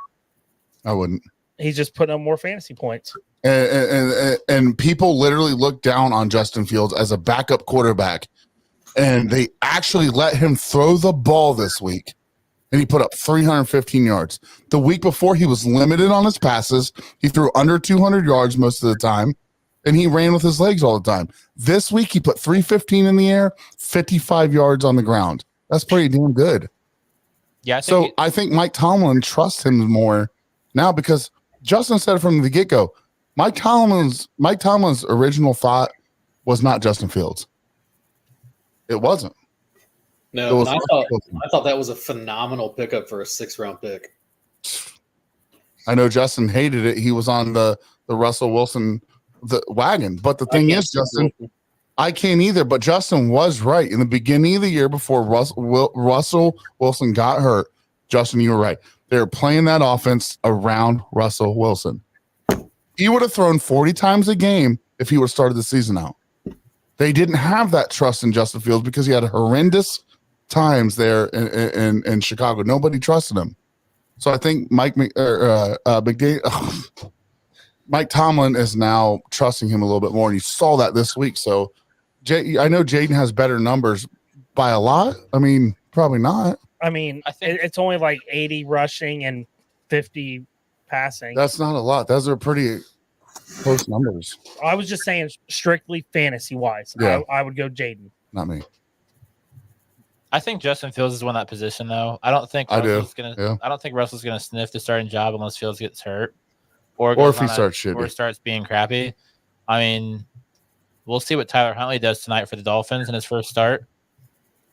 I wouldn't. He's just putting up more fantasy points. And people literally look down on Justin Fields as a backup quarterback, and they actually let him throw the ball this week. And he put up 315 yards. The week before, he was limited on his passes. He threw under 200 yards most of the time, and he ran with his legs all the time. This week, he put 315 in the air, 55 yards on the ground. That's pretty damn good. Yeah. I think Mike Tomlin trusts him more now because Justin said it from the get-go. Mike Tomlin's original thought was not Justin Fields. It wasn't. No, I thought that was a phenomenal pickup for a 6th-round pick. I know Justin hated it. He was on the Russell Wilson wagon. But the thing is, Justin, I can't either, but Justin was right. In the beginning of the year before Russell Wilson got hurt, Justin, you were right. They were playing that offense around Russell Wilson. He would have thrown 40 times a game if he would have started the season out. They didn't have that trust in Justin Fields because he had horrendous times there in Chicago. Nobody trusted him. So I think Mike Tomlin is now trusting him a little bit more, and you saw that this week. So I know Jaden has better numbers by a lot. I mean, probably not. I mean, I think it's only like 80 rushing and 50 passing. That's not a lot. Those are pretty close numbers. I was just saying strictly fantasy wise. Yeah. I would go Jaden. Not me. I think Justin Fields has won that position though. I don't think Russell's gonna sniff the starting job unless Fields gets hurt. Or if he starts shitty. Or starts being crappy. I mean, we'll see what Tyler Huntley does tonight for the Dolphins in his first start.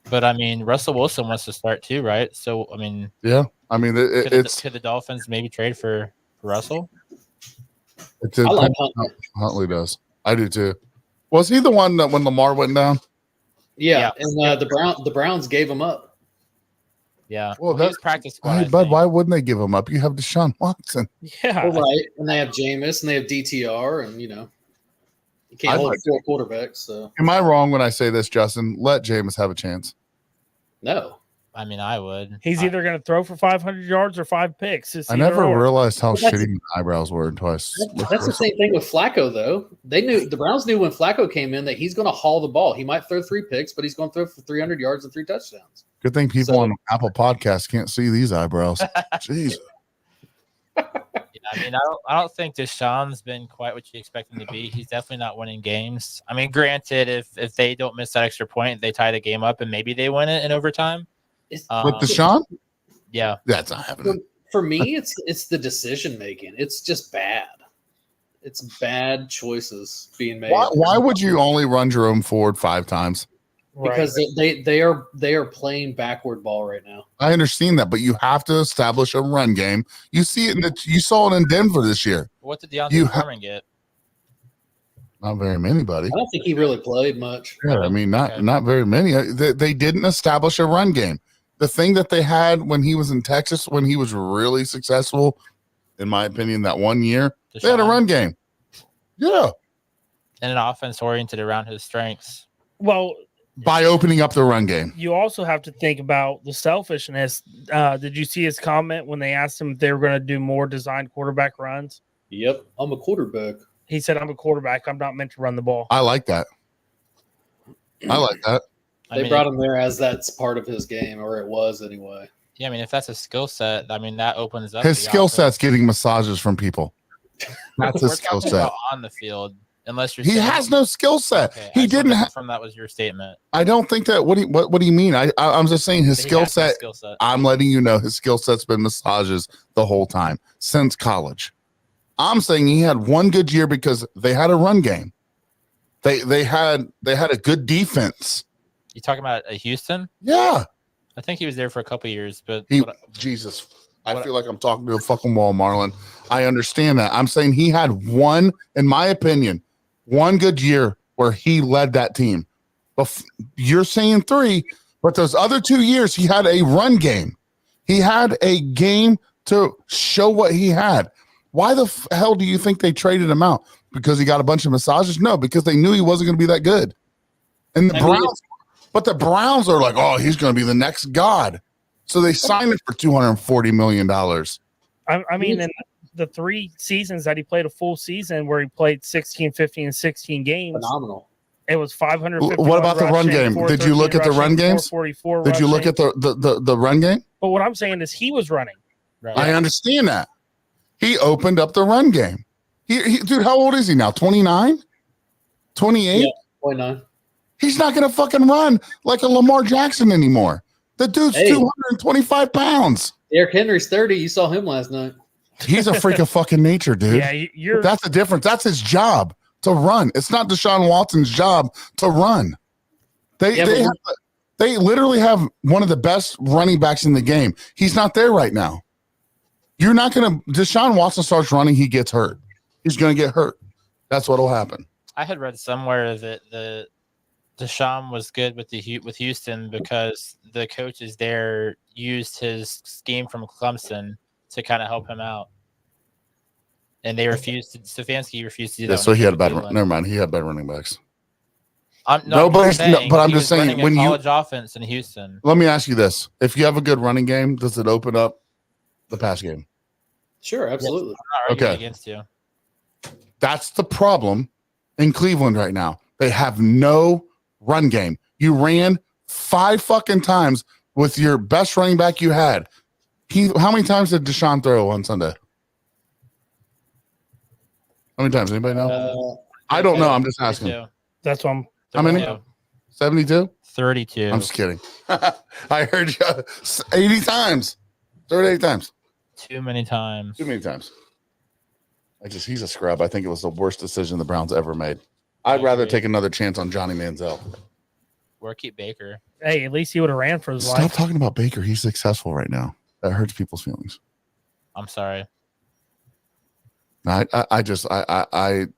But I mean, Russell Wilson wants to start too, right? So I mean, yeah. I mean, could the Dolphins maybe trade for Russell? I like Huntley does. I do too. Was he the one that when Lamar went down? Yeah. And the Browns gave him up. Yeah. Well, that's practice squad. Hey, Bud, why wouldn't they give him up? You have Deshaun Watson. Yeah. Well, right. And they have Jameis and they have DTR, and you can't hold 4 quarterbacks. So am I wrong when I say this, Justin? Let Jameis have a chance. No. I mean, I would. He's either going to throw for 500 yards or 5 picks. I never realized how shitty my eyebrows were until I. That's the same thing with Flacco, though. The Browns knew when Flacco came in that he's going to haul the ball. He might throw 3 picks, but he's going to throw for 300 yards and 3 touchdowns. Good thing people on Apple Podcasts can't see these eyebrows. Jeez. Yeah, I mean, I don't think Deshaun's been quite what you expect him to be. He's definitely not winning games. I mean, granted, if they don't miss that extra point, they tie the game up and maybe they win it in overtime. With Deshaun? Yeah. That's not happening. For me, it's the decision making. It's just bad. It's bad choices being made. Why would you only run Jerome Ford 5 times? Because they are playing backward ball right now. I understand that, but you have to establish a run game. You see it. You saw it in Denver this year. What did Deontay Foreman get? Not very many, buddy. I don't think he really played much. Yeah, I mean, not very many. They didn't establish a run game. The thing that they had when he was in Texas, when he was really successful, in my opinion, that 1 year, they had a run game. Yeah. And an offense oriented around his strengths. Well, by opening up the run game. You also have to think about the selfishness. Did you see his comment when they asked him if they were going to do more designed quarterback runs? Yep. I'm a quarterback. He said, I'm a quarterback. I'm not meant to run the ball. I like that. They brought him there as that's part of his game, or it was anyway. Yeah, I mean, if that's a skill set, I mean, that opens up. His skill set's getting massages from people. That's his skill set. On the field, unless you're he has no skill set. Okay, he didn't have. From that was your statement. I don't think that. What do you mean? I'm just saying his skill set. I'm letting you know his skill set's been massages the whole time since college. I'm saying he had one good year because they had a run game. They had a good defense. You talking about Houston? Yeah. I think he was there for a couple of years, but Jesus. I feel like I'm talking to a fucking wall, Marlon. I understand that. I'm saying he had one, in my opinion, one good year where he led that team. You're saying 3, but those other 2 years, he had a run game. He had a game to show what he had. Why the hell do you think they traded him out? Because he got a bunch of massages? No, because they knew he wasn't going to be that good. And the Browns are like, oh, he's going to be the next god. So they signed him for $240 million. I mean, in the 3 seasons that he played a full season where he played 16, 15, and 16 games. Phenomenal. It was 550. What about the run game? Did you look at the run games? Did you look at the run game? But what I'm saying is he was running. Right. I understand that. He opened up the run game. Dude, how old is he now? 29? 28? Yeah, 29. He's not going to fucking run like a Lamar Jackson anymore. The dude's 225 pounds. Derrick Henry's 30. You saw him last night. He's a freak of fucking nature, dude. Yeah, that's the difference. That's his job to run. It's not Deshaun Watson's job to run. They literally have one of the best running backs in the game. He's not there right now. You're not going to – Deshaun Watson starts running, he gets hurt. He's going to get hurt. That's what will happen. I had read somewhere that Deshaun was good with Houston because the coaches there used his scheme from Clemson to kind of help him out, and they refused to. Stefanski refused to do that. Yeah, so he had a bad. Never mind. He had bad running backs. I'm just saying when college offense in Houston. Let me ask you this: if you have a good running game, does it open up the pass game? Sure, absolutely. Yes, I'm not arguing against you. That's the problem in Cleveland right now. They have no run game. You ran 5 fucking times with your best running back you had. How many times did Deshaun throw on Sunday? How many times? Anybody know? I don't know. I'm just asking. 32. That's what I'm. How many? 72? 32. I'm just kidding. I heard you 80 times. 38 times. Too many times. Too many times. He's a scrub. I think it was the worst decision the Browns ever made. I'd rather take another chance on Johnny Manziel. Or keep Baker. Hey, at least he would have ran for his Stop life. talking about Baker. He's successful right now. That hurts people's feelings. I'm sorry. Deshaun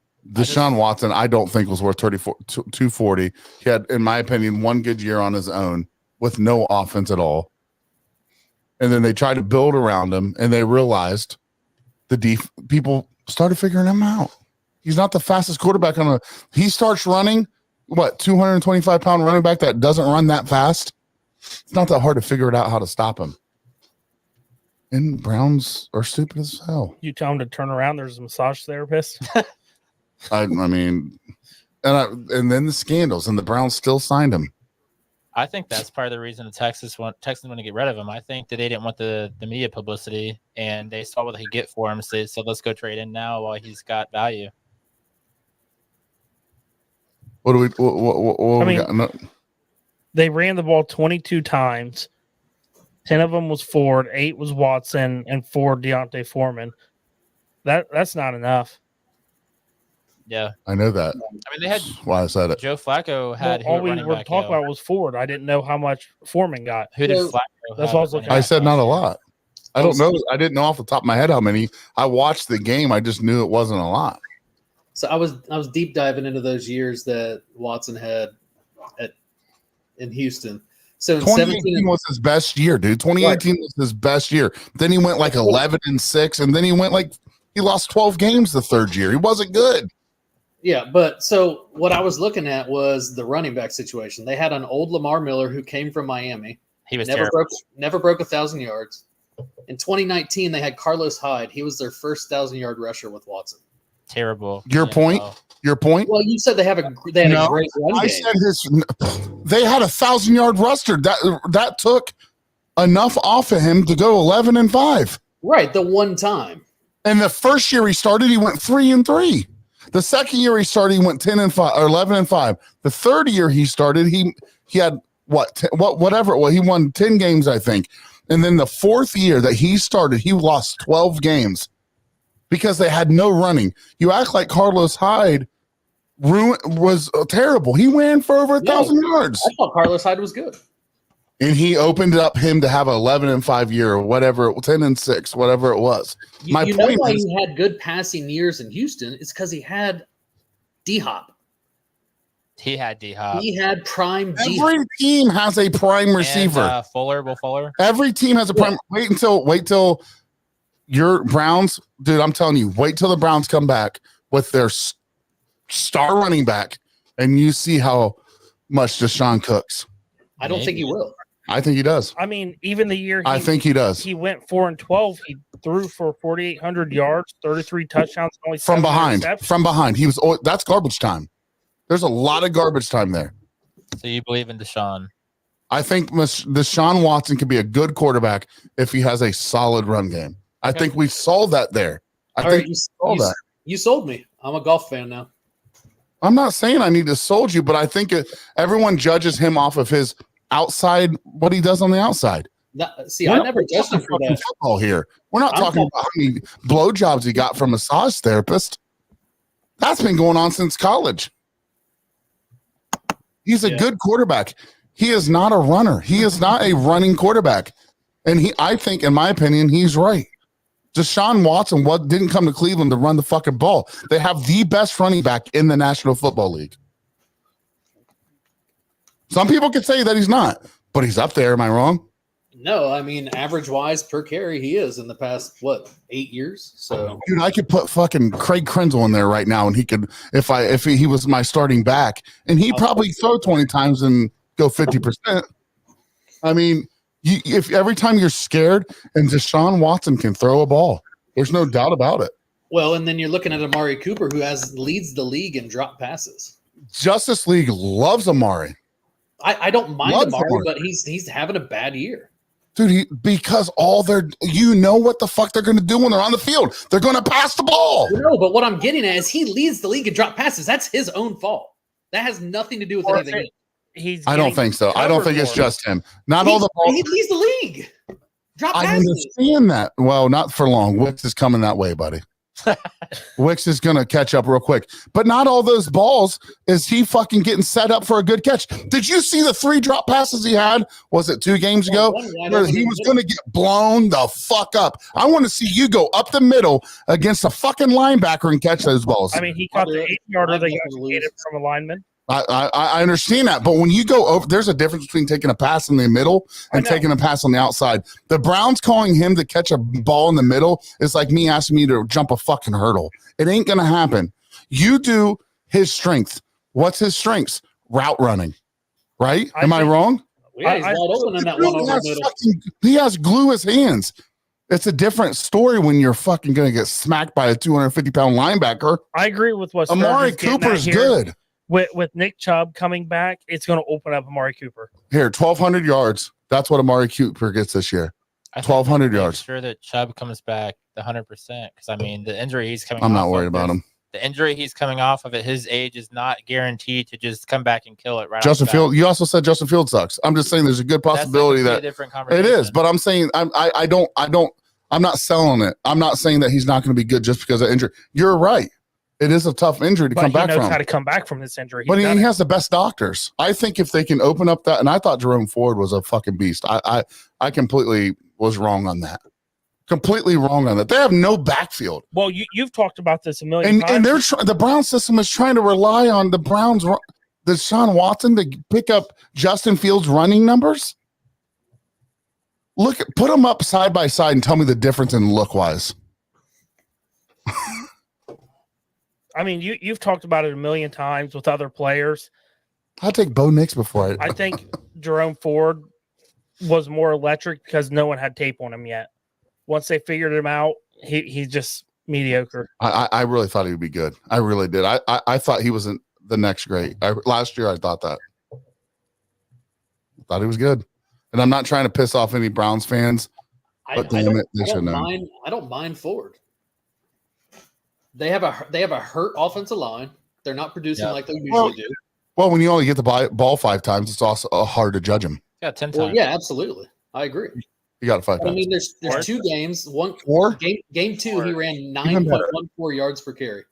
Watson, I don't think was worth 240. He had, in my opinion, one good year on his own with no offense at all. And then they tried to build around him, and they realized people started figuring him out. He's not the fastest quarterback he starts running, 225-pound running back that doesn't run that fast. It's not that hard to figure it out how to stop him. And Browns are stupid as hell. You tell him to turn around. There's a massage therapist. I mean, and then the scandals, and the Browns still signed him. I think that's part of the reason the Texans want to get rid of him. I think that they didn't want the media publicity, and they saw what they could get for him. So they said, let's go trade in now while he's got value. What do we got? No. They ran the ball 22 times. 10 of them was Ford, 8 was Watson, and 4 Deontay Foreman. That's not enough. Yeah, I know that. I mean, they had why I said it. Joe Flacco had. All we were talking about was Ford. I didn't know how much Foreman got. Who did Flacco? That's what I was looking at. I said not a lot. I don't know. I didn't know off the top of my head how many. I watched the game. I just knew it wasn't a lot. So I was deep diving into those years that Watson had in Houston. So in 2018 was his best year, dude. 2018 was his best year. Then he went 11-6, and then he lost 12 games the third year. He wasn't good. Yeah, but so what I was looking at was the running back situation. They had an old Lamar Miller who came from Miami. He was never broke 1,000 yards. In 2019, they had Carlos Hyde. He was their first 1,000-yard rusher with Watson. Terrible. Your point? Well, you said they had a great run game. Said they had 1,000-yard roster. That took enough off of him to go 11-5. Right, the one time. And the first year he started, he went 3-3. The second year he started, he went 10-5 or 11-5. The third year he started, he had whatever. Well, he won 10 games, I think. And then the fourth year that he started, he lost 12 games because they had no running. You act like Carlos Hyde was terrible. He ran for over 1,000 yards. I thought Carlos Hyde was good. And he opened up him to have an 11-5 year or whatever, 10-6, whatever it was. You know why he had good passing years in Houston? It's because he had D-Hop. He had D-Hop. He had prime D-Hop. Every team has a prime receiver. And, Fuller. Every team has a prime. Wait till your Browns, dude. I'm telling you, wait till the Browns come back with their star running back, and you see how much Deshaun cooks. I don't think he will. I think he does. I mean, even the year I think he does. He went 4-12. He threw for 4,800 yards, 33 touchdowns, only from behind. From behind, he was. That's garbage time. There's a lot of garbage time there. So you believe in Deshaun? I think Deshaun Watson could be a good quarterback if he has a solid run game. I think we saw that there. You sold me. I'm a golf fan now. I'm not saying I need to sold you, but I think everyone judges him off of his outside, what he does on the outside. I never judged him for that. Football here. We're not talking about how many blowjobs he got from a massage therapist. That's been going on since college. He's a good quarterback. He is not a runner. He is not a running quarterback. And I think, in my opinion, he's right. Deshaun Watson didn't come to Cleveland to run the fucking ball. They have the best running back in the National Football League. Some people could say that he's not, but he's up there. Am I wrong? No, I mean average wise per carry, he is in the past 8 years. So, Dude, I could put fucking Craig Krenzel in there right now, and he could if he was my starting back, and he probably throw 20 times and go 50%. I mean, if every time you're scared, and Deshaun Watson can throw a ball, there's no doubt about it. well, and then you're looking at Amari Cooper, who leads the league in drop passes. Justice League loves Amari. I don't mind Loves Amari, Amari. but he's having a bad year. Dude, because what the fuck they're going to do when they're on the field. They're going to pass the ball. No, but what I'm getting at is he leads the league in drop passes. That's his own fault. That has nothing to do with anything else. I don't think so. I don't think it's just him. Not all the He leads the league. Drop I passes. understand that. Well, not for long. Wicks is coming that way, buddy. Wicks is going to catch up real quick. But not all those balls is he fucking getting set up for a good catch. Did you see the 3 drop passes he had? Was it 2 games ago? Where he was going to get blown the fuck up. I want to see you go up the middle against a fucking linebacker and catch those balls. I mean, he caught the 8-yarder that got created from a lineman. I understand that, but when you go over, there's a difference between taking a pass in the middle and taking a pass on the outside. The Browns calling him to catch a ball in the middle is like me asking me to jump a fucking hurdle. It ain't gonna happen. You do his strength. What's his strengths? Route running, right? Am I wrong? Yeah, he's wide open in that one over the middle. He has glue his hands. It's a different story when you're fucking gonna get smacked by a 250-pound linebacker. I agree with what Amari Cooper's good. With Nick Chubb coming back, it's going to open up Amari Cooper. Here, 1,200 yards. That's what Amari Cooper gets this year. 1,200 yards. Sure that Chubb comes back 100%. Because I mean, the injury he's coming. I'm not worried about him. The injury he's coming off of at his age is not guaranteed to just come back and kill it right. Justin Fields. You also said Justin Fields sucks. I'm just saying there's a good possibility that different it is. But I'm saying I'm not selling it. I'm not saying that he's not going to be good just because of injury. You're right. It is a tough injury to come back from. He knows how to come back from this injury. But he has the best doctors. I think if they can open up that, and I thought Jerome Ford was a fucking beast. I completely was wrong on that. Completely wrong on that. They have no backfield. Well, you've talked about this a million times. And the Brown system is trying to rely on the Browns, the Deshaun Watson to pick up Justin Fields' running numbers. Put them up side by side and tell me the difference in look wise. I mean, you've talked about it a million times with other players. I'll take Bo Nix before I think Jerome Ford was more electric because no one had tape on him yet. Once they figured him out, he's just mediocre. I really thought he would be good. I really did. I thought he wasn't the next great. Last year I thought that. I thought he was good. And I'm not trying to piss off any Browns fans, but damn it, they should know. I don't mind Ford. They have a hurt offensive line. They're not producing like they usually do. Well, when you only get the ball 5 times, it's also hard to judge him. Yeah, 10 times. Well, yeah, absolutely. I agree. You got to 5 times. I mean, there's 2 games. Game 2, he ran 9.14 yards per carry.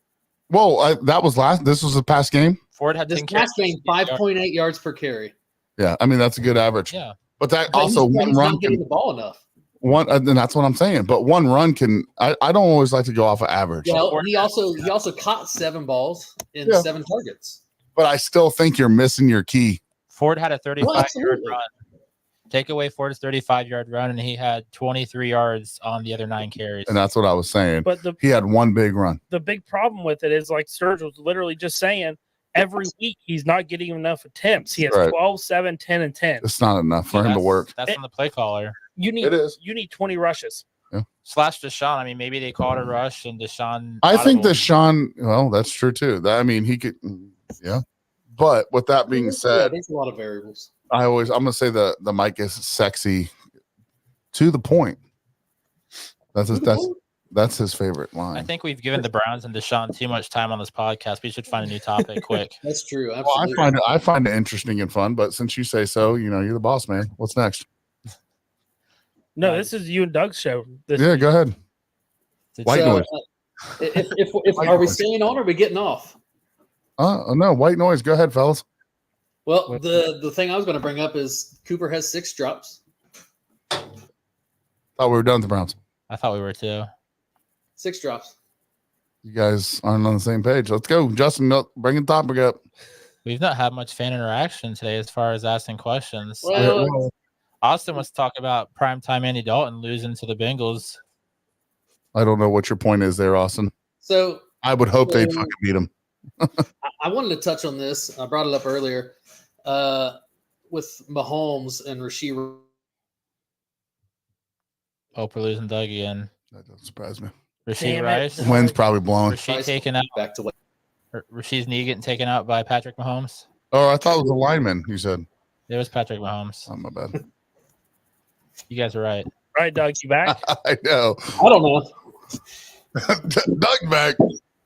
Well, that was this was the past game. Ford had this past game 5.8 yards per carry. Yeah, I mean that's a good average. Yeah, but that also one run not getting the ball enough. And that's what I'm saying. But one run can. I don't always like to go off of average. Well, he also caught 7 balls in 7 targets. But I still think you're missing your key. Ford had a 35-yard run. Take away Ford's 35-yard run, and he had 23 yards on the other 9 carries. And that's what I was saying. But he had one big run. The big problem with it is, like Sturge was literally just saying, every week he's not getting enough attempts. He has 12, 7, 10, and 10. It's not enough for him to work. That's on the play caller. You need 20 rushes. Yeah. Slash Deshaun. I mean, maybe they called a rush and Deshaun. I think Deshaun. Well, that's true too. I mean, he could. Yeah. But with that being said, there's a lot of variables. I'm gonna say the mic is sexy to the point. That's his favorite line. I think we've given the Browns and Deshaun too much time on this podcast. We should find a new topic quick. That's true. Absolutely. Well, I find it interesting and fun, but since you say so, you're the boss, man. What's next? No, this is you and Doug's show. Go ahead. White noise. If are we staying on or are we getting off? No, white noise. Go ahead, fellas. Well, the thing I was going to bring up is Cooper has 6 drops. Thought we were done with the Browns. I thought we were too. 6 drops. You guys aren't on the same page. Let's go, Justin. Bring the topic up. We've not had much fan interaction today as far as asking questions. Well, Austin was talking about primetime Andy Dalton losing to the Bengals. I don't know what your point is there, Austin. so I would hope they'd fucking beat him. I wanted to touch on this. I brought it up earlier with Mahomes and Rasheed. Hope we're losing Doug again. That doesn't surprise me. Rasheed Damn it. Rice. Wind's probably blowing. Rasheed taken out. Back to what? Rasheed's knee getting taken out by Patrick Mahomes. Oh, I thought it was a lineman. You said. It was Patrick Mahomes. Oh, my bad. You guys are right. All right, Doug, you back? I know. I don't know. Doug back.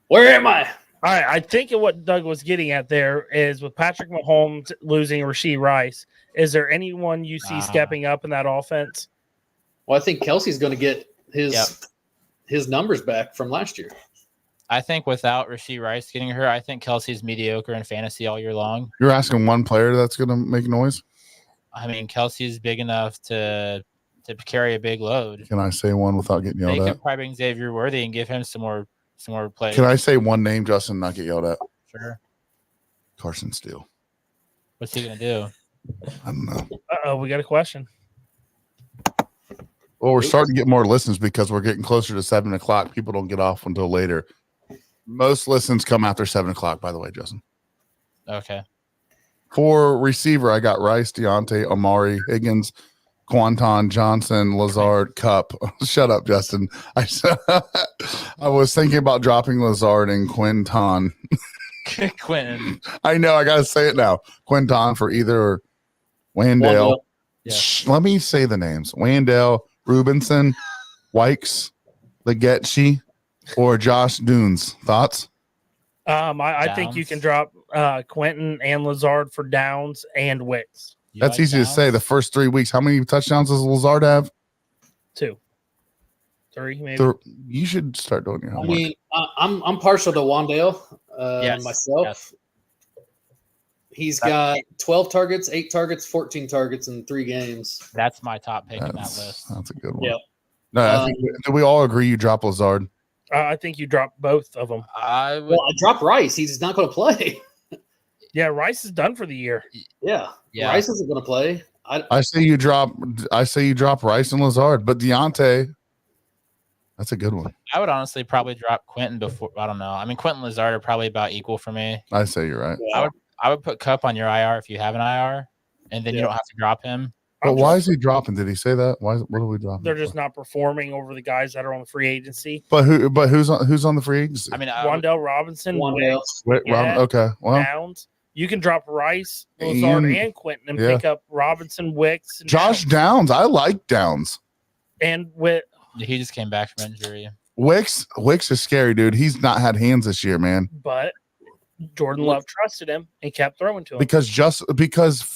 Where am I? All right, I think what Doug was getting at there is with Patrick Mahomes losing Rasheed Rice, is there anyone you see stepping up in that offense? Well, I think Kelsey's going to get his numbers back from last year. I think without Rasheed Rice getting hurt, I think Kelsey's mediocre in fantasy all year long. You're asking one player that's going to make noise? I mean, Kelsey's big enough to carry a big load. Can I say one without getting They yelled could at? probably bring Xavier Worthy and give him some more plays. Can I say one name, Justin, and not get yelled at? Sure. Carson Steele. What's he gonna do? I don't know. Uh-oh, we got a question. Well, we're starting to get more listens because we're getting closer to 7 o'clock. People don't get off until later. Most listens come after 7 o'clock, by the way, Justin. Okay. For receiver, I got Rice, Deontay, Amari, Higgins, Quanton, Johnson, Lazard, Cup. Shut up, Justin. I was thinking about dropping Lazard and Quinton. Quentin. I know. I got to say it now. Quinton for either Wandale. Yeah. Let me say the names. Wandale, Rubinson, Wykes, Legetchi, or Josh Dunes. Thoughts? I think you can drop Quentin and Lazard for Downs and Wicks. That's easy to say. The first 3 weeks, how many touchdowns does Lazard have? 2, 3, maybe. You should start doing your I homework. mean, I'm partial to Wandale myself. Yes. He's got 12 targets, 8 targets, 14 targets in 3 games. That's my top pick in that list. That's a good one. Yeah. No, I think, do we all agree you drop Lazard? I think you drop both of them. I would. Well, I dropped Rice. He's not going to play. Yeah, Rice is done for the year. Yeah. Yeah. Rice isn't going to play. I say you drop Rice and Lazard, but Deontay, that's a good one. I would honestly probably drop Quentin before. I don't know. I mean, Quentin Lazard are probably about equal for me. I say you're right. Yeah. I would put Cup on your IR if you have an IR, and then you don't have to drop him. But why is he dropping? Did he say that? What are we dropping? They're just not performing over the guys that are on the free agency. But who's on the free agency? I mean, Wandale Robinson, Wandale. Wicks, Wait, yeah. okay. Well, Downs. You can drop Rice, Lazard, Ian- and Quentin and yeah. pick up Robinson, Wicks, and Josh Downs. I like Downs. And with he just came back from injury. Wicks is scary, dude. He's not had hands this year, man. but Jordan Love trusted him and kept throwing to him. Because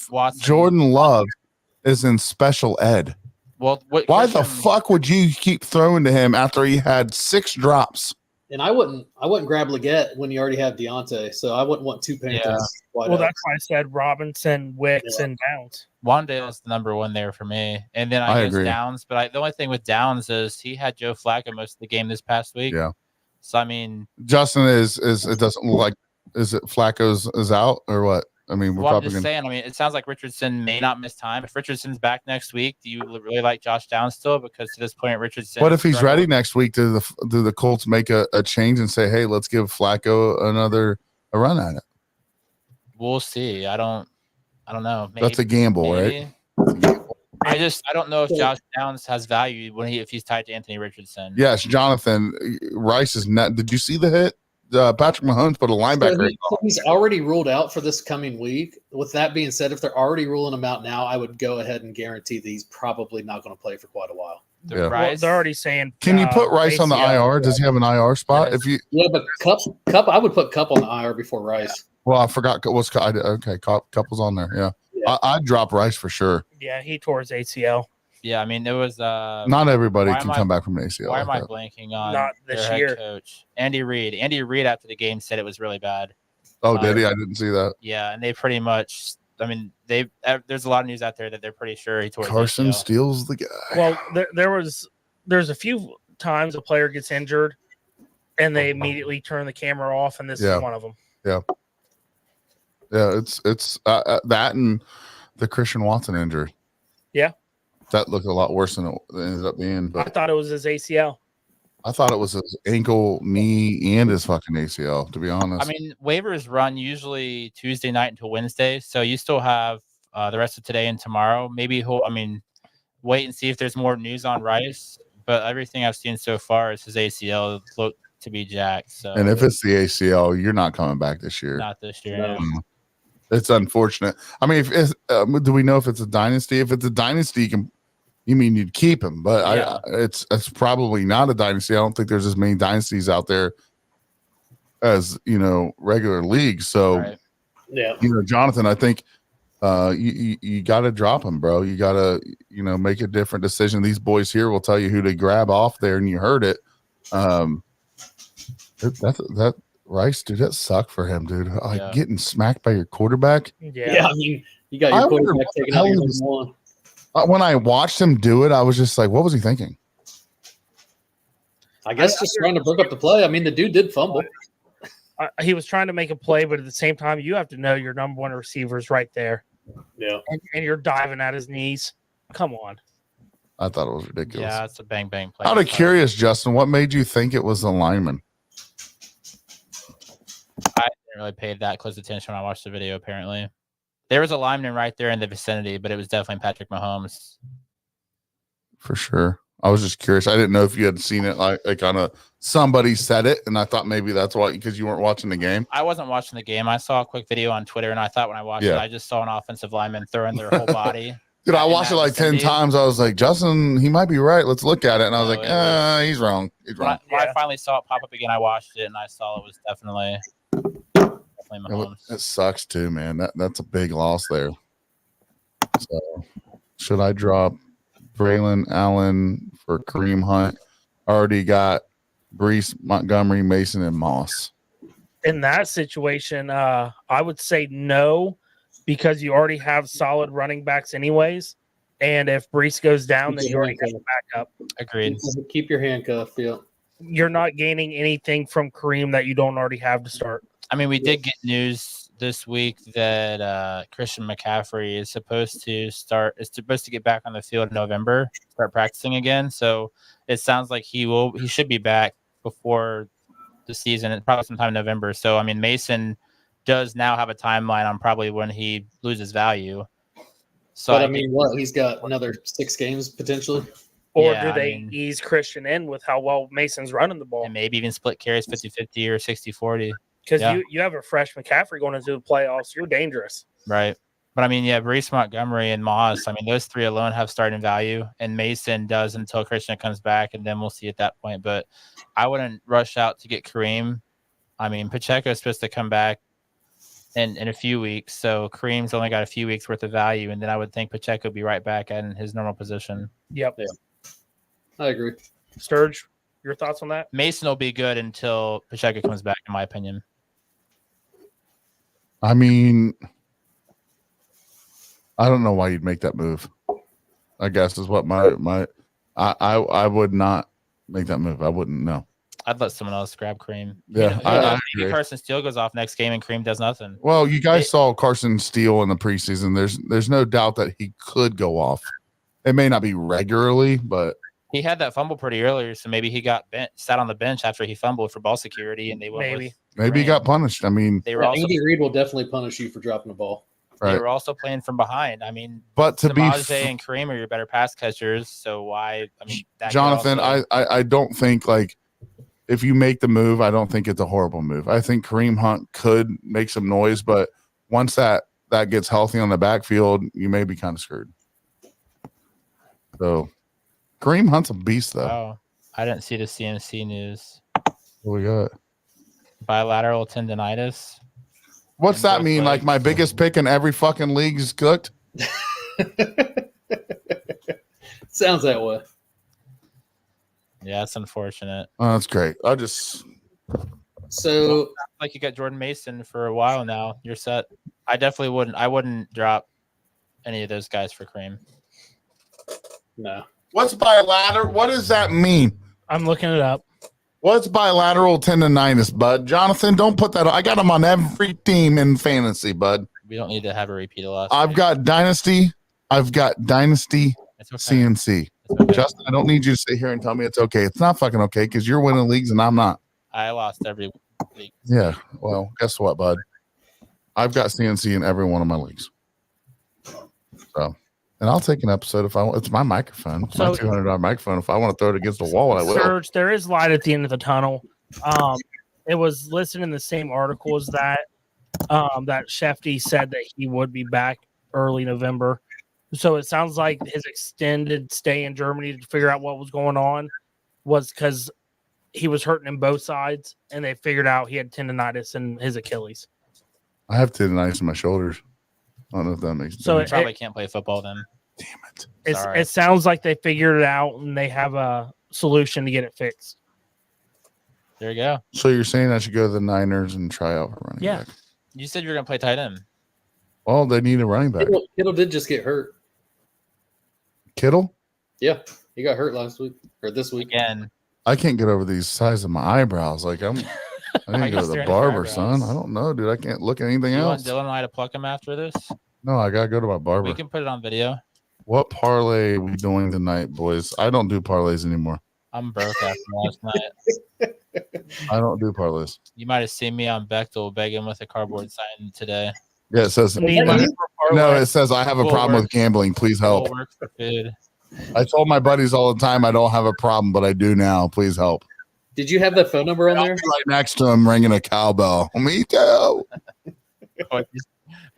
Watson. Jordan Love is in special ed. Well, Why the fuck would you keep throwing to him after he had 6 drops? And I wouldn't grab Leggett when you already have Deontay. So I wouldn't want 2 Panthers. Well, that's why I said Robinson, Wicks, and Downs. Wandale is the number one there for me, and then I guess agree. Downs. But the only thing with Downs is he had Joe Flacco most of the game this past week. Yeah. So I mean, Justin is it doesn't look like, is it Flacco's is out or what? I mean, we're I'm probably just saying. I mean, it sounds like Richardson may not miss time. If Richardson's back next week, do you really like Josh Downs still? Because to this point, Richardson. What if he's struggled. ready next week? Do the Colts make a change and say, hey, let's give Flacco a run at it? We'll see. I don't know. Maybe, That's a gamble, maybe. right? I don't know if Josh Downs has value if he's tied to Anthony Richardson. Yes, Jonathan Rice is not. Did you see the hit? Patrick Mahomes put a linebacker. So he's already ruled out for this coming week. With that being said, if they're already ruling him out now, I would go ahead and guarantee that he's probably not going to play for quite a while. The Yeah. Well, Rice, they're already saying. Can you put Rice on the ACL. IR? Does he have an IR spot? Yes. If you, Yeah, but Cup, I would put Cup on the IR before Rice. well, I forgot. Okay, couples on there. Yeah, Yeah. I'd drop Rice for sure. Yeah, he tore his ACL. yeah, I mean, it was. Not everybody why can am I- come back from an ACL. Why am like I that. blanking on Not this their head year. coach, Andy Reid? Andy Reid after the game said it was really bad. Oh, did he? I didn't see that. Yeah, and they pretty much. I mean, there's a lot of news out there that they're pretty sure he tore his Carson ACL. steals the guy. Well, there's a few times a player gets injured, and they immediately turn the camera off, and this Yeah. is one of them. Yeah. Yeah, it's that and the Christian Watson injury. Yeah. That looked a lot worse than it ended up being. I But thought it was his ACL. I thought it was his ankle, knee, and his fucking ACL, to be honest. I mean, waivers run usually Tuesday night until Wednesday, so you still have the rest of today and tomorrow. Maybe wait and see if there's more news on Rice. But everything I've seen so far is his ACL looked to be jacked. So, and if it's the ACL, you're not coming back this year. not this year. No. No. It's unfortunate. I mean, if it's, do we know if it's a dynasty? If it's a dynasty, you'd keep him, but Yeah. it's probably not a dynasty. I don't think there's as many dynasties out there as regular leagues. So, Right. Yeah. Jonathan, I think you got to drop him, bro. You got to make a different decision. These boys here will tell you who to grab off there, and you heard it. That Rice, dude, that sucked for him, dude. Like Yeah. getting smacked by your quarterback. Yeah. I mean, you got I your wonder quarterback what the taking hell out your he number was- one. When I watched him do it, I was just like, what was he thinking? I guess just trying to break up the play. I mean, the dude did fumble. He was trying to make a play, but at the same time, you have to know your number one receiver's right there, Yeah. and you're diving at his knees. Come on. I thought it was ridiculous. Yeah, it's a bang bang play. Out of curious, Justin, what made you think it was the lineman? I didn't really pay that close attention when I watched the video. Apparently, there was a lineman right there in the vicinity, but it was definitely Patrick Mahomes. For sure. I was just curious. I didn't know if you had seen it like on a somebody said it, and I thought maybe that's why, because you weren't watching the game. I wasn't watching the game. I saw a quick video on Twitter, and I thought when I watched it, Yeah. I just saw an offensive lineman throwing their whole body. Dude, I in watched it that like 10 vicinity. times. I was like, Justin, he might be right. Let's look at it. And I was No, like, it was- he's wrong. He's When wrong. I Yeah. finally saw it pop up again, I watched it, and I saw it was definitely Mahomes. It sucks too, man. That's a big loss there. So, should I drop Braylon Allen for Kareem Hunt? Already got Brees, Montgomery, Mason, and Moss. In that situation, I would say no, because you already have solid running backs anyways. And if Brees goes down, then you already have a backup. Agreed. Keep your handcuff. Yeah. You're not gaining anything from Kareem that you don't already have to start. I mean, we did get news this week that Christian McCaffrey is supposed to get back on the field in November, start practicing again. So it sounds like he should be back before the season, and probably sometime in November. So I mean, Mason does now have a timeline on probably when he loses value. So But I mean, what? He's got another 6 games potentially. Or Yeah, do I they mean- ease Christian in with how well Mason's running the ball? and maybe even split carries 50-50 or 60-40. Because yeah. you have a fresh McCaffrey going into the playoffs. You're dangerous. Right. But I mean, yeah, Brees, Montgomery, and Moss, I mean, those three alone have starting value, and Mason does until Christian comes back, and then we'll see at that point. But I wouldn't rush out to get Kareem. I mean, Pacheco is supposed to come back in a few weeks, so Kareem's only got a few weeks worth of value, and then I would think Pacheco would be right back in his normal position. Yep. Yeah. I agree. Sturge, your thoughts on that? Mason will be good until Pacheco comes back, in my opinion. I mean, I don't know why you'd make that move. I guess is what I would not make that move. I wouldn't know. I'd let someone else grab Kareem. Yeah, I Maybe agree. Carson Steele goes off next game and Kareem does nothing. Well, you guys saw Carson Steele in the preseason. There's no doubt that he could go off. It may not be regularly, but He had that fumble pretty earlier, so maybe he got sat on the bench after he fumbled for ball security, and they went Maybe. with maybe he Kareem. got punished. I mean, They were Yeah, also Andy Reid will definitely punish you for dropping the ball. they right. were also playing from behind. I mean, But to be Samaje and Kareem are your better pass catchers, so why? I mean, that could Jonathan, also- I don't think, like, if you make the move, I don't think it's a horrible move. I think Kareem Hunt could make some noise, but once that gets healthy on the backfield, you may be kind of screwed. So Kareem Hunt's a beast, though. Oh, I didn't see the CMC news. What we got? Bilateral tendonitis. What's In that both mean? Like legs. my biggest pick in every fucking league is cooked? Sounds that way. Yeah, that's unfortunate. Oh, that's great. I just So Like you got Jordan Mason for a while now. You're set. I definitely wouldn't. I wouldn't drop any of those guys for Kareem. no. what's bilateral? What does that mean? I'm looking it up. What's bilateral tendonitis, bud? Jonathan, don't put that on. I got him on every team in fantasy, bud. We don't need to have a repeat of last I've week. got Dynasty. I've got Dynasty It's okay. CNC. It's okay. Justin, I don't need you to sit here and tell me it's okay. It's not fucking okay because you're winning leagues and I'm not. I lost every week. Yeah. Well, guess what, bud? I've got CNC in every one of my leagues. So, and I'll take an episode if I want. It's my microphone. It's my $200 microphone. If I want to throw it against the wall, I will. Serge, there is light at the end of the tunnel. It was listed in the same article as that. That Shefty said that he would be back early November. So it sounds like his extended stay in Germany to figure out what was going on was because he was hurting in both sides, and they figured out he had tendonitis in his Achilles. I have tendonitis in my shoulders. I don't know if that makes sense. So You probably can't play football then. Damn it. It sounds like they figured it out, and they have a solution to get it fixed. There you go. So you're saying I should go to the Niners and try out for running back? You said you were going to play tight end. Well, they need a running back. Kittle did just get hurt. Kittle? Yeah, he got hurt last week or this week. Again. I can't get over these size of my eyebrows. Like I need to go to the barber, son. I don't know, dude. I can't look at anything You else. want Dylan and I to pluck him after this? No, I gotta go to my barber. We can put it on video. What parlay are we doing tonight, boys? I don't do parlays anymore. I'm broke after last night. I don't do parlays. You might have seen me on Bechtel begging with a cardboard sign today. Yeah, it says Need money for no. parlay. It says I have a problem with gambling. Please help. Full work for food. I told my buddies all the time I don't have a problem, but I do now. Please help. Did you have that phone number on I'll there? be right next to him ringing a cowbell. Me too. What'd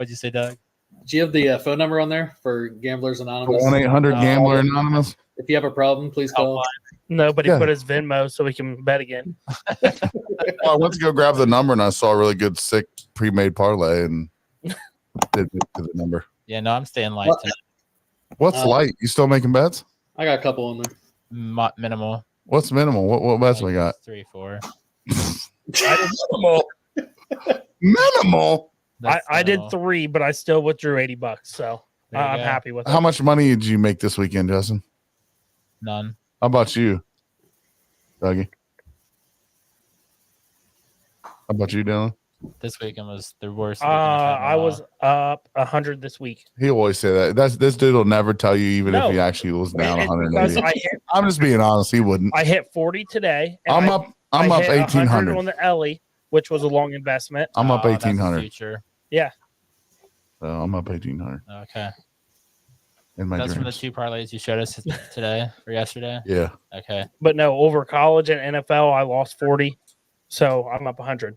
you say, Doug? Do you have the phone number on there for Gamblers Anonymous? 1-800 Gambler Anonymous. If you have a problem, please call. Nobody Yeah. put his Venmo so we can bet again. Well, I went to go grab the number and I saw a really good, sick pre-made parlay and did get to the number. Yeah, no, I'm staying light What? tonight. What's light? You still making bets? I got a couple on there. Minimal. What's minimal? What bets we got? 3, 4. Minimal. Minimal. I did 3, but I still withdrew $80, so There you I'm go. happy with it. How much money did you make this weekend, Justin? None. How about you, Dougie? How about you, Dylan? This weekend was the worst. weekend I've had in a I while. was up 100 this week. He always say that. This dude will never tell you, even No. if he actually was down It's because 180. I'm just being honest. He wouldn't. I hit 40 today. and I'm I- up. I'm I up hit 100 1800. on the Ellie, which was a long investment. I'm up Oh, that's the 1800. future. So I'm up 1800 Okay. in my That's from the dreams. 2 parlays you showed us today or yesterday. Yeah. Okay. But no, over college and NFL, I lost 40. So I'm up 100.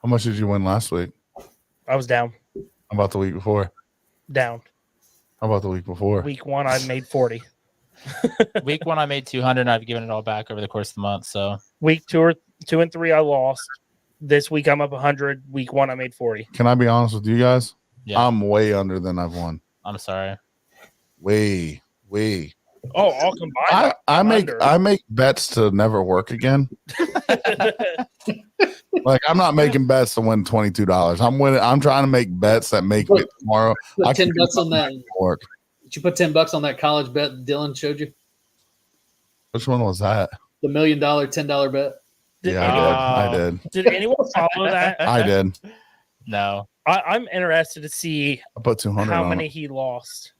How much did you win last week? I was down. How about the week before? Down. How about the week before? Week 1, I made 40. Week 1, I made 200 and I've given it all back over the course of the month. So Week 2 and 3, I lost. This week, I'm up 100. Week 1, I made 40. Can I be honest with you guys? yeah, I'm way under than I've won. I'm sorry. Way. Oh, all combined. I make bets to never work again. Like I'm not making bets to win $22. I'm trying to make bets that make it tomorrow. I Put 10 can bucks on that. work. Did you put $10 on that college bet Dylan showed you? Which one was that? The $1 million $10 bet. I did. Did anyone follow that? I did. No, I'm interested to see I put 200 how on many it. he lost.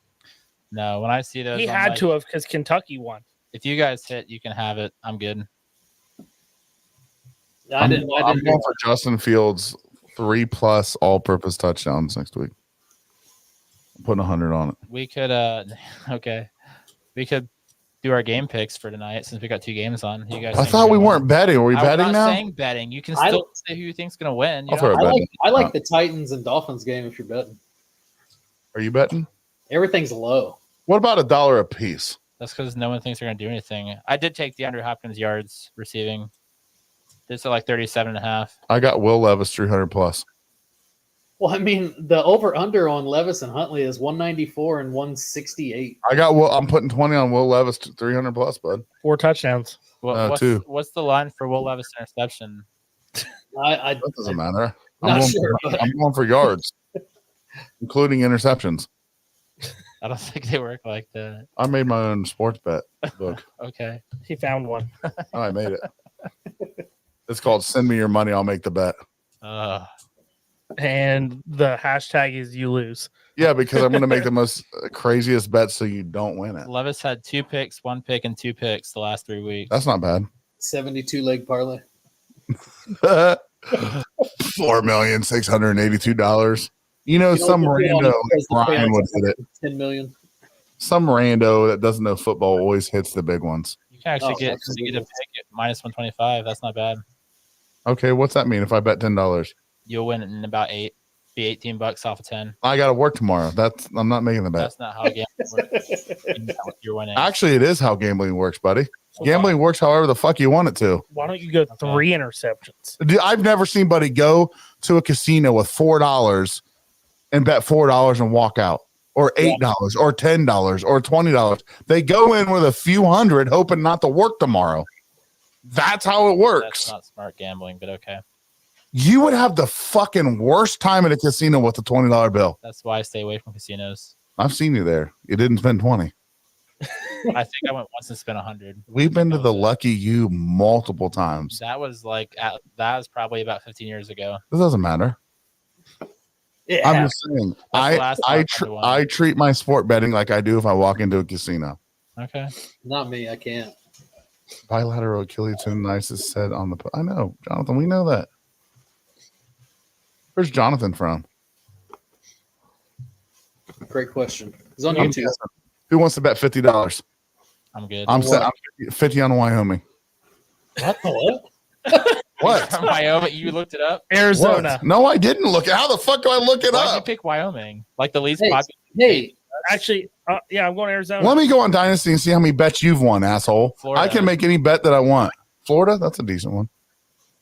no. When I see those, He I'm had like, to have because Kentucky won. If you guys hit, you can have it. I'm good. I didn't. I'm going for Justin Fields 3+ all-purpose touchdowns next week. I'm putting 100 on it. We could. Okay. We could do our game picks for tonight since we got 2 games on. You guys. I thought we weren't betting. Are we I'm betting not now? saying betting. You can I still don't- say who you think's gonna win. You I'll throw know? it back. I like the Titans and Dolphins game if you're betting. Are you betting? Everything's low. What about $1 a piece? That's because no one thinks they're gonna do anything. I did take the Andrew Hopkins yards receiving. It's at like 37.5. I got Will Levis 300+. Well, I mean, the over/under on Levis and Huntley is 194 and 168. I got Will. I'm putting 20 on Will Levis 300+, bud. 4 touchdowns. What's, 2. what's the line for Will Levis interception? I That doesn't matter. Not sure, but- I'm going for yards, including interceptions. I don't think they work like that. I made my own sports bet book. Okay. He found one. I made it. It's called "Send me your money, I'll make the bet." And the hashtag is you lose. Yeah, because I'm going to make the most craziest bet so you don't win it. Levis had 2 picks, 1 pick, and 2 picks the last 3 weeks. That's not bad. 72 leg parlay. $4,682,000. You know, some rando Brian would hit it. 10 million. Some rando that doesn't know football always hits the big ones. You can actually get a absolutely. pick at minus 125. That's not bad. Okay, what's that mean if I bet $10? You'll win in about 8. Be $18 off of 10. I got to work tomorrow. I'm not making the bet. That's not how gambling works. You're winning. Actually, it is how gambling works, buddy. Gambling works however the fuck you want it to. Why don't you go 3 interceptions? Dude, I've never seen buddy go to a casino with $4 and bet $4 and walk out, or $8 or $10 or $20. They go in with a few hundred, hoping not to work tomorrow. That's how it works. That's not smart gambling, but okay. You would have the fucking worst time at a casino with a $20 bill. That's why I stay away from casinos. I've seen you there. You didn't spend 20. I think I went once and spent 100. We've been to the Lucky You multiple times. That was probably about 15 years ago. It doesn't matter. Yeah. I'm just saying. That's the last time I I treat my sport betting like I do if I walk into a casino. Okay. Not me. I can't. Bilateral Achilles tendon nicest said on the. I know, Jonathan. We know that. Where's Jonathan from? Great question. It's on I'm YouTube. guessing. Who wants to bet $50? I'm good. I'm 50 on Wyoming. What the what? What? From Wyoming, you looked it up? Arizona. What? No, I didn't look. How the fuck do I look it Why'd you up? pick Wyoming? Like the least Hey, popular. Hey, Actually, yeah, I'm going to Arizona. Let me go on Dynasty and see how many bets you've won, asshole. Florida. I can make any bet that I want. Florida? That's a decent one.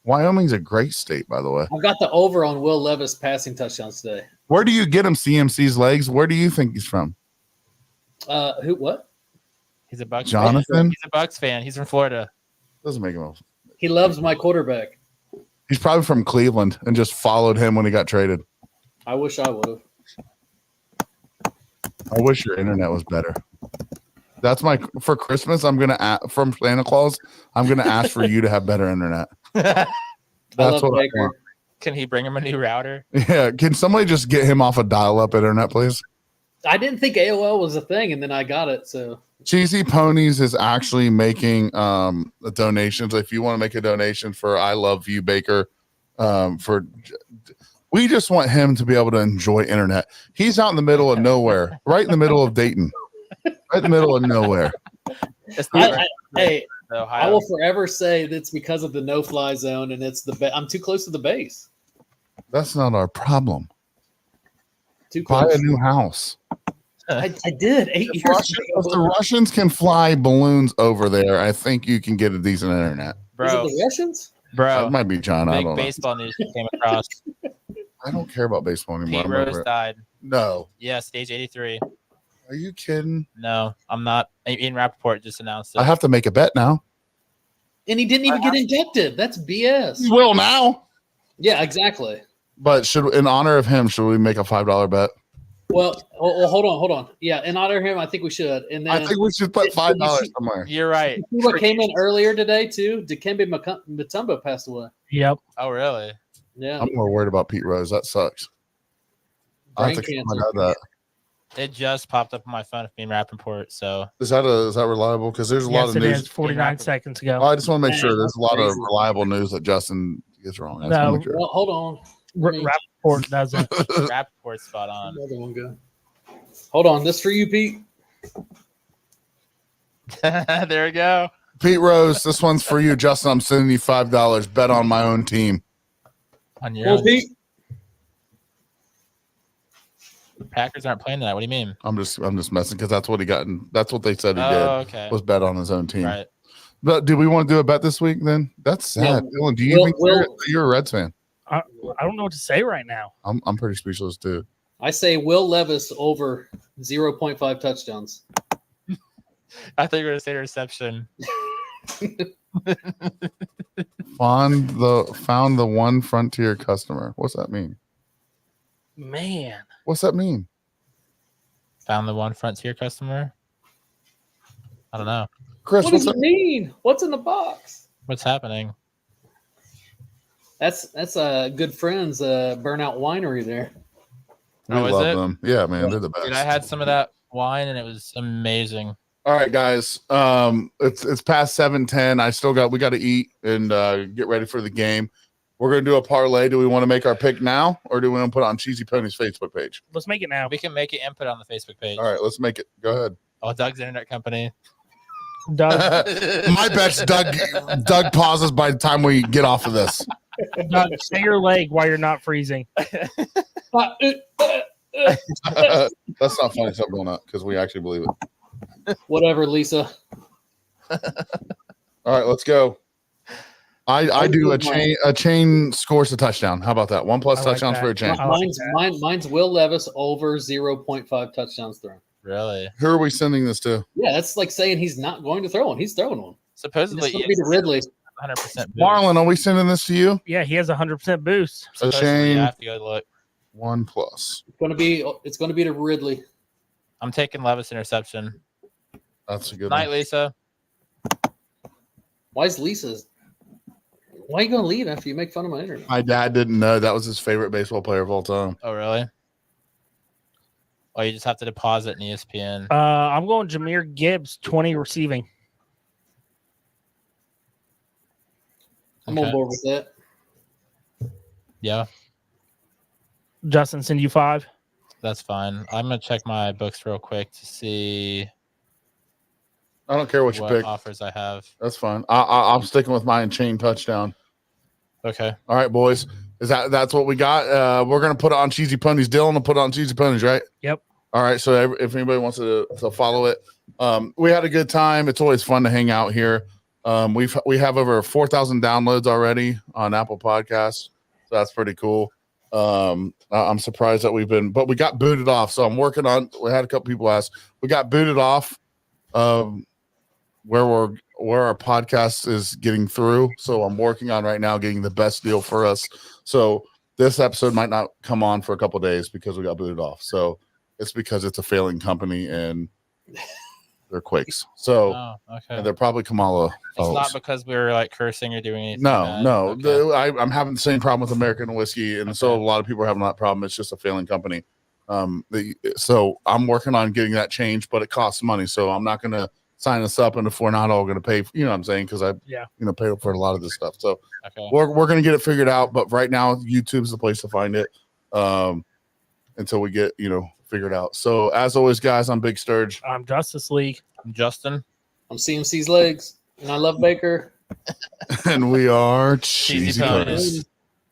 Wyoming's a great state, by the way. I've got the over on Will Levis passing touchdowns today. Where do you get him, CMC's legs? Where do you think he's from? Who? What? He's a Bucks Jonathan? fan. He's a Bucks fan. He's from Florida. Doesn't make him. He loves my quarterback. He's probably from Cleveland and just followed him when he got traded. I wish I would have. I wish your internet was better. That's for Christmas. I'm gonna from Santa Claus. I'm gonna ask for you to have better internet. I That's love what I Baker. want. Can he bring him a new router? Yeah, can somebody just get him off a dial-up internet, please? I didn't think AOL was a thing, and then I got it. So Cheesy Ponies is actually making donations. If you want to make a donation for I Love You Baker, we just want him to be able to enjoy internet. He's out in the middle of nowhere, right in the middle of Dayton, right in the middle of nowhere. It's not hey, I Ohio. will forever say that's because of the no-fly zone, and it's I'm too close to the base. That's not our problem. Too Buy close. a new house. I did 8 If years If the ago. Russians can fly balloons over there, I think you can get a decent internet. Was it Bro, the Russians? That might be China. I big don't know. baseball news came across. I don't care about baseball anymore. Pete I'm over Rose it. died. No. Yeah, stage 83. Are you kidding? No, I'm not. Ian Rappaport just announced it. I have to make a bet now. And he didn't even get inducted. That's BS. You will now. Yeah, exactly. But in honor of him, should we make a $5 bet? Well, hold on. Yeah, in honor of him, I think we should. And then I think we should put $5 somewhere. You're right. see what came in earlier today too. Dikembe Mutombo passed away. Yep. Oh, really? Yeah, I'm more worried about Pete Rose. That sucks. I have brain to cancer. find out that. It just popped up on my phone with Ian Rappaport. So Is that reliable? Because there's a lot Yes, of it news. is. 49 seconds ago. I just want to make sure there's a lot of Crazy. reliable news that Justin gets wrong. I just No. wanna make sure. Well, hold on. Rappaport doesn't. Rappaport's spot on. Another one go. Hold on. This for you, Pete. There we go. Pete Rose, this one's for you, Justin. I'm sending you $5. Bet on my own team. On your Well, own. Pete. The Packers aren't playing tonight. What do you mean? I'm just messing because that's what he got. That's what they said he Oh, okay. did was bet on his own team. Right. But do we want to do a bet this week? Then that's sad. Yeah. Dylan, do you think you're a Reds fan? I don't know what to say right now. I'm pretty speechless too. I say Will Levis over 0.5 touchdowns. I thought you were going to say reception. Found the one frontier customer. What's that mean? Man. What's that mean? Found the one Frontier customer. I don't know. Chris, What what's does that? it mean? What's in the box? What's happening. That's good friends Burnout Winery there. We Oh, is love it? them. Yeah, man, they're the best. Dude, I had some of that wine and it was amazing. All right, guys. It's past 7:10. We got to eat and get ready for the game. We're gonna do a parlay. Do we want to make our pick now, or do we want to put it on Cheesy Ponies Facebook page? Let's make it now. We can make it input on the Facebook page. All right, let's make it. Go ahead. Oh, Doug's internet company. Doug, My bet's Doug pauses by the time we get off of this. Doug, stay your leg while you're not freezing. That's not funny. Something going on because we actually believe it. Whatever, Lisa. All right, let's go. I do a chain scores a touchdown. How about that? 1+ I like touchdowns that. for a chain. I like Mine's Will Levis over 0.5 touchdowns thrown. Really? Who are we sending this to? Yeah, that's like saying he's not going to throw one. He's throwing one. Supposedly, It's going to be the Ridley. 100%. boost. Marlon, are we sending this to you? Yeah, he has 100% boost. Supposedly, Shane. I have to go look. 1+. It's going to be the Ridley. I'm taking Levis interception. That's a good Night, one. Lisa. Why are you going to leave after you make fun of my internet? My dad didn't know that was his favorite baseball player of all time. Oh, really? Oh, you just have to deposit in ESPN. I'm going Jahmyr Gibbs, 20 receiving. I'm Okay. on board with that. Yeah, Justin, send you 5. that's fine. I'm gonna check my books real quick to see I don't care what you what pick. offers I have. That's fine. I'm sticking with mine. Chain touchdown. Okay. All right, boys. That's what we got? We're gonna put it on Cheesy Ponies. Dylan will put it on Cheesy Ponies, right? Yep. All right. So if anybody wants to follow it, we had a good time. It's always fun to hang out here. We have over 4,000 downloads already on Apple Podcasts, so that's pretty cool. I'm surprised that but we got booted off. So I'm working on. We had a couple people ask. We got booted off. Where our podcast is getting through. So I'm working on right now getting the best deal for us. So this episode might not come on for a couple of days because we got booted off. So it's because it's a failing company and they're quakes. So Oh, okay. and they're probably Kamala It's fellows. not because we were like cursing or doing anything. No, bad. no. Okay. I'm having the same problem with American whiskey, and so a lot of people are having that problem. It's just a failing company. So I'm working on getting that changed, but it costs money. So I'm not going to sign us up, and if we're not all going to pay, you know what I'm saying? Because I, pay for a lot of this stuff. So Okay. we're going to get it figured out. But right now, YouTube's the place to find it until we get figured out. So as always, guys, I'm Big Sturge. I'm Justice League. I'm Justin. I'm CMC's legs, and I love Baker. And we are Cheesy Cheesy Ponies. Ponies.